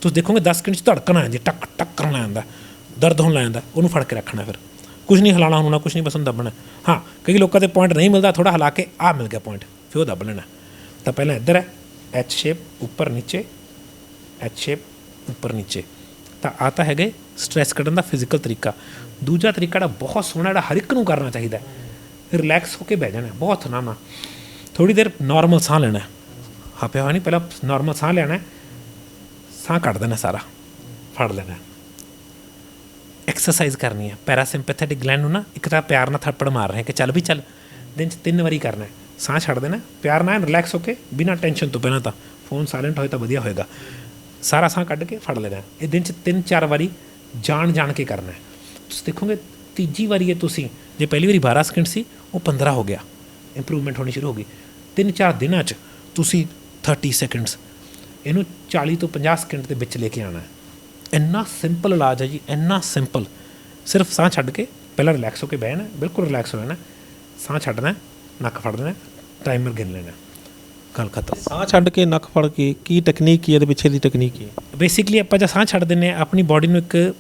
ਤੁਸੀਂ ਦੇਖੋਗੇ 10 ਸਕਿੰਟ 'ਚ ਧੜਕਣਾ ਹੈ, ਜੇ ਟਕ ਟਕ ਕਰਨਾ ਆਉਂਦਾ, ਦਰਦ ਹੋਣ ਲੱਗ ਜਾਂਦਾ, ਉਹਨੂੰ ਫੜ ਕੇ ਰੱਖਣਾ। ਫਿਰ ਕੁਝ ਨਹੀਂ ਹਿਲਾਉਣਾ ਹੋਣਾ, ਕੁਝ ਨਹੀਂ, ਬਸ ਉਹਨੂੰ ਦੱਬਣਾ। ਹਾਂ, ਕਈ ਲੋਕਾਂ ਦੇ ਪੁਆਇੰਟ ਨਹੀਂ ਮਿਲਦਾ, ਥੋੜ੍ਹਾ ਹਿਲਾ ਕੇ ਆਹ ਮਿਲ ਗਿਆ ਪੁਆਇੰਟ, ਫਿਰ ਉਹ ਦੱਬ ਲੈਣਾ। ਤਾਂ ਪਹਿਲਾਂ ਇੱਧਰ ਹੈ ਐਚ ਸ਼ੇਪ, ਉੱਪਰ ਨੀਚੇ, ਐਚ ਸ਼ੇਪ, ਉੱਪਰ ਨੀਚੇ। ਤਾਂ ਆਹ ਤਾਂ ਹੈਗੇ ਸਟ੍ਰੈਸ ਕੱਢਣ ਦਾ ਫਿਜ਼ੀਕਲ ਤਰੀਕਾ। ਦੂਜਾ ਤਰੀਕਾ ਜਿਹੜਾ ਬਹੁਤ ਸੋਹਣਾ, ਜਿਹੜਾ ਹਰ ਇੱਕ ਨੂੰ ਕਰਨਾ ਚਾਹੀਦਾ, ਰਿਲੈਕਸ ਹੋ ਕੇ ਬਹਿ ਜਾਣਾ, ਬਹੁਤ ਨਾ ਥੋੜ੍ਹੀ ਦੇਰ ਨੋਰਮਲ ਸਾਹ ਲੈਣਾ, ਹਾਪਿਆ ਹੋਇਆ ਨਹੀਂ, ਪਹਿਲਾਂ ਨੋਰਮਲ ਸਾਹ ਲੈਣਾ, ਸਾਹ ਕੱਢ ਦੇਣਾ ਸਾਰਾ, ਫੜ ਲੈਣਾ। ਐਕਸਰਸਾਈਜ਼ ਕਰਨੀ ਹੈ ਪੈਰਾਸਿੰਪੈਥੈਟਿਕ ਗਲੈਂਡ ਨੂੰ ਨਾ, ਇੱਕ ਤਾਂ ਪਿਆਰ ਨਾਲ ਥੱਪੜ ਮਾਰ ਰਹੇ ਕਿ ਚੱਲ ਵੀ ਚੱਲ, ਦਿਨ 'ਚ 3 ਵਾਰੀ ਕਰਨਾ। ਸਾਹ ਛੱਡ ਦੇਣਾ ਪਿਆਰ ਨਾਲ, ਰਿਲੈਕਸ ਹੋ ਕੇ, ਬਿਨਾਂ ਟੈਨਸ਼ਨ ਤੋਂ। ਪਹਿਲਾਂ ਤਾਂ ਫੋਨ ਸਾਇਲੈਂਟ ਹੋਏ ਤਾਂ ਵਧੀਆ ਹੋਏਗਾ। ਸਾਰਾ ਸਾਹ ਕੱਢ ਕੇ ਫੜ ਲੈਣਾ। ਇਹ ਦਿਨ 'ਚ 3-4 ਵਾਰੀ ਜਾਣ ਕੇ ਕਰਨਾ। ਤੁਸੀਂ ਦੇਖੋਗੇ ਤੀਜੀ ਵਾਰੀ ਇਹ ਤੁਸੀਂ, ਜੇ ਪਹਿਲੀ ਵਾਰੀ 12 ਸਕਿੰਟ ਸੀ, ਉਹ 15 ਹੋ ਗਿਆ, ਇੰਪਰੂਵਮੈਂਟ ਹੋਣੀ ਸ਼ੁਰੂ ਹੋ ਗਈ। 3-4 ਦਿਨਾਂ 'ਚ ਤੁਸੀਂ 30 ਸੈਕਿੰਡਸ, ਇਹਨੂੰ 40 ਤੋਂ 50 ਸਕਿੰਟ ਦੇ ਵਿੱਚ ਲੈ ਕੇ ਆਉਣਾ। ਇੰਨਾ ਸਿੰਪਲ ਇਲਾਜ ਹੈ ਜੀ, ਇੰਨਾ ਸਿੰਪਲ। ਸਿਰਫ ਸਾਹ ਛੱਡ ਕੇ ਪਹਿਲਾਂ ਰਿਲੈਕਸ ਹੋ ਕੇ ਬਹਿਣਾ, ਬਿਲਕੁਲ ਰਿਲੈਕਸ ਹੋ ਜਾਣਾ, ਸਾਹ ਛੱਡਣਾ, ਨੱਕ ਫੜ ਦੇਣਾ, ਟਾਈਮਰ ਗਿਣ ਲੈਣਾ, ਗੱਲ ਖਤਮ। ਸਾਹ ਛੱਡ ਕੇ ਨੱਕ ਫੜ ਕੇ ਕੀ ਟੈਕਨੀਕ ਕੀ ਇਹਦੇ ਪਿੱਛੇ ਦੀ ਟੈਕਨੀਕ ਕੀ ਹੈ? ਬੇਸਿਕਲੀ ਆਪਾਂ ਜਦ ਸਾਹ ਛੱਡ ਦਿੰਦੇ ਹਾਂ, ਆਪਣੀ ਬਾਡੀ ਨੂੰ ਇੱਕ,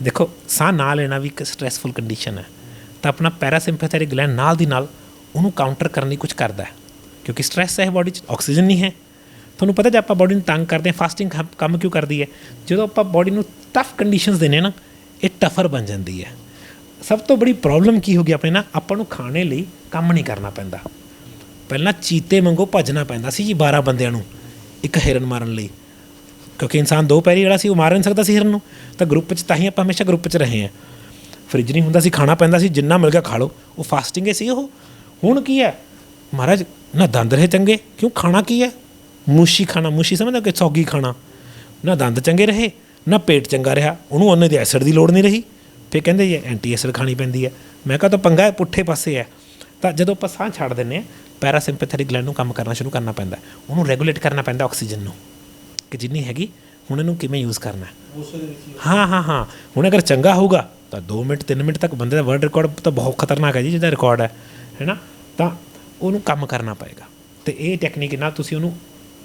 ਦੇਖੋ ਸਾਹ ਨਾ ਲੈਣਾ ਵੀ ਇੱਕ ਸਟ੍ਰੈਸਫੁਲ ਕੰਡੀਸ਼ਨ ਹੈ, ਤਾਂ ਆਪਣਾ ਪੈਰਾਸਿੰਪੈਥੈਟਿਕ ਗਲੈਂਡ ਨਾਲ ਦੀ ਨਾਲ ਉਹਨੂੰ ਕਾਊਂਟਰ ਕਰਨ ਲਈ ਕੁਝ ਕਰਦਾ ਹੈ, ਕਿਉਂਕਿ ਸਟ੍ਰੈਸ ਹੈ ਬਾਡੀ 'ਚ, ਆਕਸੀਜਨ ਨਹੀਂ ਹੈ। ਤੁਹਾਨੂੰ ਪਤਾ ਜੇ ਆਪਾਂ ਬਾਡੀ ਨੂੰ ਤੰਗ ਕਰਦੇ ਹਾਂ, ਫਾਸਟਿੰਗ ਕੰਮ ਕਿਉਂ ਕਰਦੀ ਹੈ? ਜਦੋਂ ਆਪਾਂ ਬਾਡੀ ਨੂੰ ਟਫ ਕੰਡੀਸ਼ਨਸ ਦਿੰਦੇ ਨਾ, ਇਹ ਟਫਰ ਬਣ ਜਾਂਦੀ ਹੈ। ਸਭ ਤੋਂ ਬੜੀ ਪ੍ਰੋਬਲਮ ਕੀ ਹੋ ਗਈ ਆਪਣੇ ਨਾਲ, ਆਪਾਂ ਨੂੰ ਖਾਣੇ ਲਈ ਕੰਮ ਨਹੀਂ ਕਰਨਾ ਪੈਂਦਾ। ਪਹਿਲਾਂ ਚੀਤੇ ਵਾਂਗੂ ਭੱਜਣਾ ਪੈਂਦਾ ਸੀ ਜੀ 12 ਬੰਦਿਆਂ ਨੂੰ ਇੱਕ ਹਿਰਨ ਮਾਰਨ ਲਈ, ਕਿਉਂਕਿ ਇਨਸਾਨ 2 ਪੈਰੀ ਵਾਲਾ ਸੀ, ਉਹ ਮਾਰ ਨਹੀਂ ਸਕਦਾ ਸੀ ਹਿਰਨ ਨੂੰ। ਤਾਂ ਗਰੁੱਪ 'ਚ, ਤਾਂ ਹੀ ਆਪਾਂ ਹਮੇਸ਼ਾ ਗਰੁੱਪ 'ਚ ਰਹੇ ਹਾਂ। ਫਰਿੱਜ ਨਹੀਂ ਹੁੰਦਾ ਸੀ, ਖਾਣਾ ਪੈਂਦਾ ਸੀ, ਜਿੰਨਾ ਮਿਲ ਗਿਆ ਖਾ ਲਓ, ਉਹ ਫਾਸਟਿੰਗ ਹੀ ਸੀ ਉਹ। ਹੁਣ ਕੀ ਹੈ ਮਹਾਰਾਜ, ਨਾ ਦੰਦ ਰਹੇ ਚੰਗੇ, ਕਿਉਂ ਖਾਣਾ ਕੀ ਹੈ? ਮੂਸ਼ੀ ਖਾਣਾ, ਮੂਸ਼ੀ ਸਮਝਦਾ ਕਿ ਸੌਗੀ ਖਾਣਾ। ਨਾ ਦੰਦ ਚੰਗੇ ਰਹੇ, ਨਾ ਪੇਟ ਚੰਗਾ ਰਿਹਾ, ਉਹਨੂੰ ਉਹਨੇ ਦੇ ਐਸਿਡ ਦੀ ਲੋੜ ਨਹੀਂ ਰਹੀ, ਫਿਰ ਕਹਿੰਦੇ ਜੀ ਐਂਟੀ ਐਸਿਡ ਖਾਣੀ ਪੈਂਦੀ ਹੈ। ਮੈਂ ਕਿਹਾ ਤਾਂ ਪੰਗਾ ਹੈ, ਪੁੱਠੇ ਪਾਸੇ ਹੈ। ਤਾਂ ਜਦੋਂ ਆਪਾਂ ਸਾਹ ਛੱਡ ਦਿੰਦੇ ਹਾਂ, ਪੈਰਾਸਿੰਪੈਥੈਟਿਕ ਗਲੈਂਡ ਨੂੰ ਕੰਮ ਕਰਨਾ ਸ਼ੁਰੂ ਕਰਨਾ ਪੈਂਦਾ, ਉਹਨੂੰ ਰੈਗੂਲੇਟ ਕਰਨਾ ਪੈਂਦਾ ਆਕਸੀਜਨ ਨੂੰ, ਕਿ ਜਿੰਨੀ ਹੈਗੀ ਹੁਣ ਇਹਨੂੰ ਕਿਵੇਂ ਯੂਜ਼ ਕਰਨਾ। ਹਾਂ, ਹੁਣ ਅਗਰ ਚੰਗਾ ਹੋਊਗਾ ਤਾਂ 2 ਮਿੰਟ 3 ਮਿੰਟ ਤੱਕ ਬੰਦੇ ਦਾ ਵਰਲਡ ਰਿਕਾਰਡ ਤਾਂ ਬਹੁਤ ਖਤਰਨਾਕ ਹੈ ਜੀ, ਜਿਹਦਾ ਰਿਕਾਰਡ ਹੈ ਨਾ, ਤਾਂ ਉਹਨੂੰ ਕੰਮ ਕਰਨਾ ਪਏਗਾ। ਅਤੇ ਇਹ ਟੈਕਨੀਕ ਨਾਲ ਤੁਸੀਂ ਉਹਨੂੰ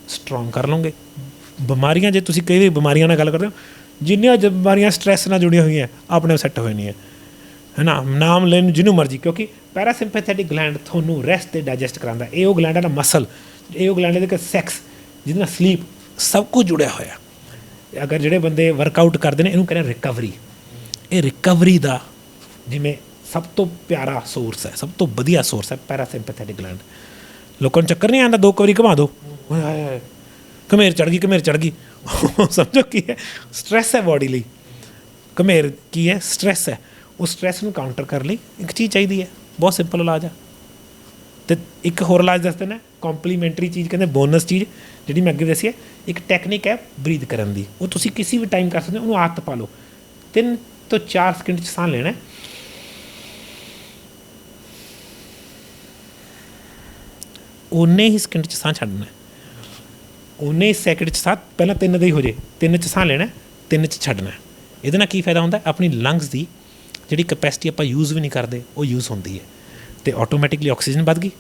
ਸਟਰੋਂਗ ਕਰ ਲਓਗੇ। ਬਿਮਾਰੀਆਂ, ਜੇ ਤੁਸੀਂ ਕਈ ਵੀ ਬਿਮਾਰੀਆਂ ਨਾਲ ਗੱਲ ਕਰਦੇ ਹੋ, ਜਿੰਨੀਆਂ ਬਿਮਾਰੀਆਂ ਸਟ੍ਰੈਸ ਨਾਲ ਜੁੜੀਆਂ ਹੋਈਆਂ ਆਪਣੇ ਸੈੱਟ ਹੋਏ ਨਹੀਂ ਹੈ ਨਾ, ਨਾਮ ਲੈਣ ਜਿਹਨੂੰ ਮਰਜ਼ੀ, ਕਿਉਂਕਿ ਪੈਰਾਸਿੰਪੈਥੈਟਿਕ ਗਲੈਂਡ ਤੁਹਾਨੂੰ ਰੈਸਟ ਤੇ ਡਾਈਜੈਸਟ ਕਰਾਉਂਦਾ। ਇਹ ਉਹ ਗਲੈਂਡ ਹੈ ਨਾ, ਮਸਲ, ਇਹ ਉਹ ਗਲੈਂਡ ਹੈ ਕਿ ਸੈਕਸ, ਜਿਹਦੇ ਨਾਲ ਸਲੀਪ, ਸਭ ਕੁਝ ਜੁੜਿਆ ਹੋਇਆ। ਅਗਰ ਜਿਹੜੇ ਬੰਦੇ ਵਰਕਆਊਟ ਕਰਦੇ ਨੇ, ਇਹਨੂੰ ਕਹਿੰਦੇ ਰਿਕਵਰੀ। ਇਹ ਰਿਕਵਰੀ ਦਾ ਜਿਵੇਂ ਸਭ ਤੋਂ ਪਿਆਰਾ ਸੋਰਸ ਹੈ, ਸਭ ਤੋਂ ਵਧੀਆ ਸੋਰਸ ਹੈ ਪੈਰਾਸਿੰਪੈਥੈਟਿਕ ਗਲੈਂਡ। ਲੋਕਾਂ ਨੂੰ ਚੱਕਰ ਨਹੀਂ ਆਉਂਦਾ, 2 ਵਾਰੀ ਘੁਮਾ ਦਿਓ, ਘਮੇਰ ਚੜ੍ਹ ਗਈ। ਸਮਝੋ ਕੀ ਹੈ, ਸਟ੍ਰੈਸ ਹੈ ਬਾਡੀ ਲਈ। ਘਮੇਰ ਕੀ ਹੈ? ਸਟ੍ਰੈਸ ਹੈ। ਉਹ ਸਟ੍ਰੈਸ ਨੂੰ ਕਾਊਂਟਰ ਕਰਨ ਲਈ ਇੱਕ ਚੀਜ਼ ਚਾਹੀਦੀ ਹੈ, ਬਹੁਤ ਸਿੰਪਲ ਇਲਾਜ ਆ। ਅਤੇ ਇੱਕ ਹੋਰ ਇਲਾਜ ਦੱਸ ਦੇਣਾ, ਕੰਪਲੀਮੈਂਟਰੀ ਚੀਜ਼ ਕਹਿੰਦੇ, ਬੋਨਸ ਚੀਜ਼ ਜਿਹੜੀ ਮੈਂ ਅੱਗੇ ਦੱਸੀ ਹੈ, ਇੱਕ ਟੈਕਨੀਕ ਹੈ ਬਰੀਥ ਕਰਨ ਦੀ। ਉਹ ਤੁਸੀਂ ਕਿਸੇ ਵੀ ਟਾਈਮ ਕਰ ਸਕਦੇ ਹੋ, ਉਹਨੂੰ ਆਦਤ ਪਾ ਲਓ। 3 ਤੋਂ 4 ਸਕਿੰਟ 'ਚ ਸਾਹ ਲੈਣਾ, ਉਨੇ ਹੀ ਸਕਿੰਟ 'ਚ ਸਾਹ ਛੱਡਣਾ, ਉਨੇ ਹੀ ਸੈਕਿੰਡ 'ਚ ਸਾਹ, ਪਹਿਲਾਂ 3 ਦਾ ਹੀ ਹੋ ਜੇ, 3 'ਚ ਸਾਹ ਲੈਣਾ, 3 'ਚ ਛੱਡਣਾ। ਇਹਦੇ ਨਾਲ ਕੀ ਫਾਇਦਾ ਹੁੰਦਾ, ਆਪਣੀ ਲੰਗਸ ਦੀ ਜਿਹੜੀ ਕਪੈਸਿਟੀ ਆਪਾਂ ਯੂਜ਼ ਵੀ ਨਹੀਂ ਕਰਦੇ, ਉਹ ਯੂਜ਼ ਹੁੰਦੀ ਹੈ, ਅਤੇ ਆਟੋਮੈਟਿਕਲੀ ਆਕਸੀਜਨ ਵੱਧ ਗਈ।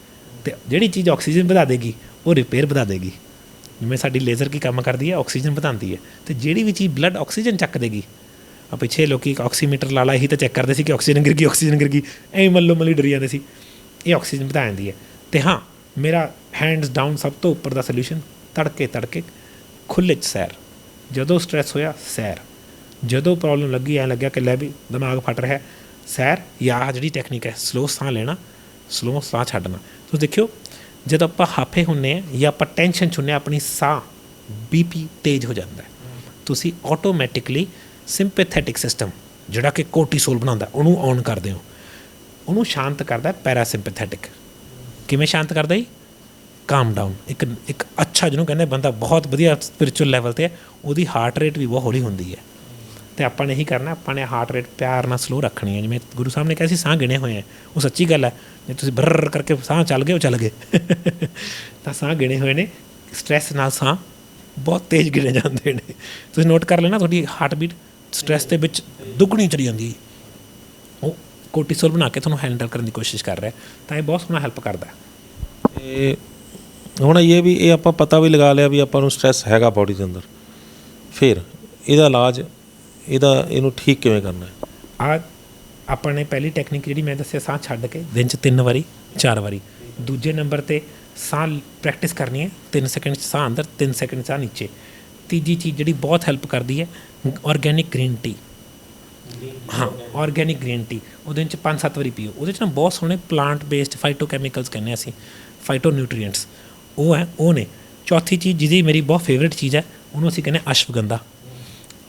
ਅਤੇ ਜਿਹੜੀ ਚੀਜ਼ ਆਕਸੀਜਨ ਵਧਾ ਦੇਗੀ, ਉਹ ਰਿਪੇਅਰ ਵਧਾ ਦੇਗੀ। ਜਿਵੇਂ ਸਾਡੀ ਲੇਜ਼ਰ ਕੀ ਕੰਮ ਕਰਦੀ ਹੈ, ਆਕਸੀਜਨ ਵਧਾਉਂਦੀ ਹੈ। ਅਤੇ ਜਿਹੜੀ ਵੀ ਚੀਜ਼ ਬਲੱਡ ਆਕਸੀਜਨ ਚੱਕ ਦੇਗੀ, ਆ ਪਿੱਛੇ ਲੋਕ ਆਕਸੀਮੀਟਰ ਲਾ ਇਹੀ ਤਾਂ ਚੈੱਕ ਕਰਦੇ ਸੀ ਕਿ ਆਕਸੀਜਨ ਗਿਰ ਗਈ, ਐਂ ਮੱਲੋ ਮੱਲੀ ਡਰੀ ਜਾਂਦੇ ਸੀ। ਇਹ ਆਕਸੀਜਨ ਵਧਾ ਜਾਂਦੀ ਹੈ। ਅਤੇ ਹਾਂ, ਮੇਰਾ ਹੈਂਡਸ ਡਾਊਨ ਸਭ ਤੋਂ ਉੱਪਰ ਦਾ ਸੋਲਿਊਸ਼ਨ, ਤੜਕੇ ਖੁੱਲ੍ਹੇ 'ਚ ਸੈਰ। ਜਦੋਂ ਸਟ੍ਰੈਸ ਹੋਇਆ, ਸੈਰ। ਜਦੋਂ ਪ੍ਰੋਬਲਮ ਲੱਗੀ, ਐਂ ਲੱਗਿਆ ਕਿ ਲੈ ਵੀ ਦਿਮਾਗ ਫਟ ਰਿਹਾ, ਸੈਰ। ਜਾਂ ਜਿਹੜੀ ਟੈਕਨੀਕ ਹੈ, ਸਲੋ ਸਾਹ ਲੈਣਾ, ਸਲੋ ਸਾਹ ਛੱਡਣਾ। ਤੁਸੀਂ ਦੇਖਿਓ, ਜਦੋਂ ਆਪਾਂ ਹਾਫੇ ਹੁੰਦੇ ਹਾਂ ਜਾਂ ਆਪਾਂ ਟੈਨਸ਼ਨ 'ਚ ਹੁੰਦੇ ਹਾਂ, ਆਪਣੀ ਸਾਹ BP ਤੇਜ਼ ਹੋ ਜਾਂਦਾ। ਤੁਸੀਂ ਆਟੋਮੈਟਿਕਲੀ ਸਿੰਪੈਥੈਟਿਕ ਸਿਸਟਮ, ਜਿਹੜਾ ਕਿ ਕੋਰਟੀਸੋਲ ਬਣਾਉਂਦਾ, ਉਹਨੂੰ ਔਨ ਕਰਦੇ ਹੋ। ਉਹਨੂੰ ਸ਼ਾਂਤ ਕਰਦਾ ਪੈਰਾਸਿੰਪੈਥੈਟਿਕ। ਕਿਵੇਂ ਸ਼ਾਂਤ ਕਰਦਾ ਜੀ? ਕਾਮ ਡਾਊਨ। ਇੱਕ ਅੱਛਾ, ਜਿਹਨੂੰ ਕਹਿੰਦੇ ਬੰਦਾ ਬਹੁਤ ਵਧੀਆ ਸਪਿਰਿਚੁਅਲ ਲੈਵਲ 'ਤੇ ਹੈ, ਉਹਦੀ ਹਾਰਟ ਰੇਟ ਵੀ ਬਹੁਤ ਹੌਲੀ ਹੁੰਦੀ ਹੈ। ਤੇ ਆਪਾਂ ਨੇ ਇਹੀ ਕਰਨਾ, ਆਪਾਂ ਨੇ ਹਾਰਟ ਰੇਟ ਪਿਆਰ ਨਾਲ ਸਲੋ ਰੱਖਣੀ ਹੈ। ਜਿਵੇਂ ਗੁਰੂ ਸਾਹਿਬ ਨੇ ਕਿਹਾ ਸੀ ਸਾਹ ਗਿਣੇ ਹੋਏ ਆ, ਉਹ ਸੱਚੀ ਗੱਲ ਹੈ। ਜੇ ਤੁਸੀਂ ਬਰਰ ਕਰਕੇ ਸਾਹ ਚੱਲ ਗਏ, ਉਹ ਚੱਲ ਗਏ ਤਾਂ ਸਾਹ ਗਿਣੇ ਹੋਏ ਨੇ। ਸਟ੍ਰੈਸ ਨਾਲ ਸਾਹ ਬਹੁਤ ਤੇਜ਼ ਗਿਣੇ ਜਾਂਦੇ ਨੇ। ਤੁਸੀਂ ਨੋਟ ਕਰ ਲੈਣਾ, ਤੁਹਾਡੀ ਹਾਰਟ ਬੀਟ ਸਟ੍ਰੈਸ ਦੇ ਵਿੱਚ ਦੁੱਗਣੀ ਚਲੀ ਜਾਂਦੀ। ਉਹ ਕੋਰਟੀਸੋਲ ਬਣਾ ਕੇ ਤੁਹਾਨੂੰ ਹੈਂਡਲ ਕਰਨ ਦੀ ਕੋਸ਼ਿਸ਼ ਕਰ ਰਿਹਾ, ਤਾਂ ਇਹ ਬਹੁਤ ਸੋਹਣਾ ਹੈਲਪ ਕਰਦਾ। ਤੇ ਹੁਣ ਇਹ ਵੀ ਇਹ ਆਪਾਂ ਪਤਾ ਵੀ ਲਗਾ ਲਿਆ ਵੀ ਆਪਾਂ ਨੂੰ ਸਟ੍ਰੈਸ ਹੈਗਾ ਬਾਡੀ ਦੇ ਅੰਦਰ, ਫਿਰ ਇਹਦਾ ਇਲਾਜ, ਇਹਨੂੰ ਠੀਕ ਕਿਵੇਂ ਕਰਨਾ ਹੈ? ਆਪਾਂ ਨੇ ਪਹਿਲੀ ਟੈਕਨੀਕ ਜਿਹੜੀ ਮੈਂ ਦੱਸਿਆ, ਸਾਹ ਛੱਡ ਕੇ ਦਿਨ 'ਚ 3 ਵਾਰੀ 4 ਵਾਰੀ। ਦੂਜੇ ਨੰਬਰ 'ਤੇ ਸਾਹ ਪ੍ਰੈਕਟਿਸ ਕਰਨੀ ਹੈ 3 ਸੈਕਿੰਡ 'ਚ ਸਾਹ ਅੰਦਰ, 3 ਸੈਕਿੰਡ ਸਾਹ ਨੀਚੇ। ਤੀਜੀ ਚੀਜ਼ ਜਿਹੜੀ ਬਹੁਤ ਹੈਲਪ ਕਰਦੀ ਹੈ, ਆਰਗੈਨਿਕ ਗ੍ਰੀਨ ਟੀ। ਹਾਂ, ਆਰਗੈਨਿਕ ਗ੍ਰੀਨ ਟੀ ਉਹ ਦਿਨ 'ਚ 5-7 ਵਾਰੀ ਪੀਓ। ਉਹਦੇ 'ਚ ਨਾ ਬਹੁਤ ਸੋਹਣੇ ਪਲਾਂਟ ਬੇਸਡ ਫਾਈਟੋਕੈਮੀਕਲਸ ਕਹਿੰਦੇ ਅਸੀਂ, ਫਾਈਟੋ ਨਿਊਟਰੀਐਂਟਸ, ਉਹ ਨੇ। ਚੌਥੀ ਚੀਜ਼ ਜਿਹਦੀ ਮੇਰੀ ਬਹੁਤ ਫੇਵਰੇਟ ਚੀਜ਼ ਹੈ, ਉਹਨੂੰ ਅਸੀਂ ਕਹਿੰਦੇ ਅਸ਼ਵਗੰਧਾ।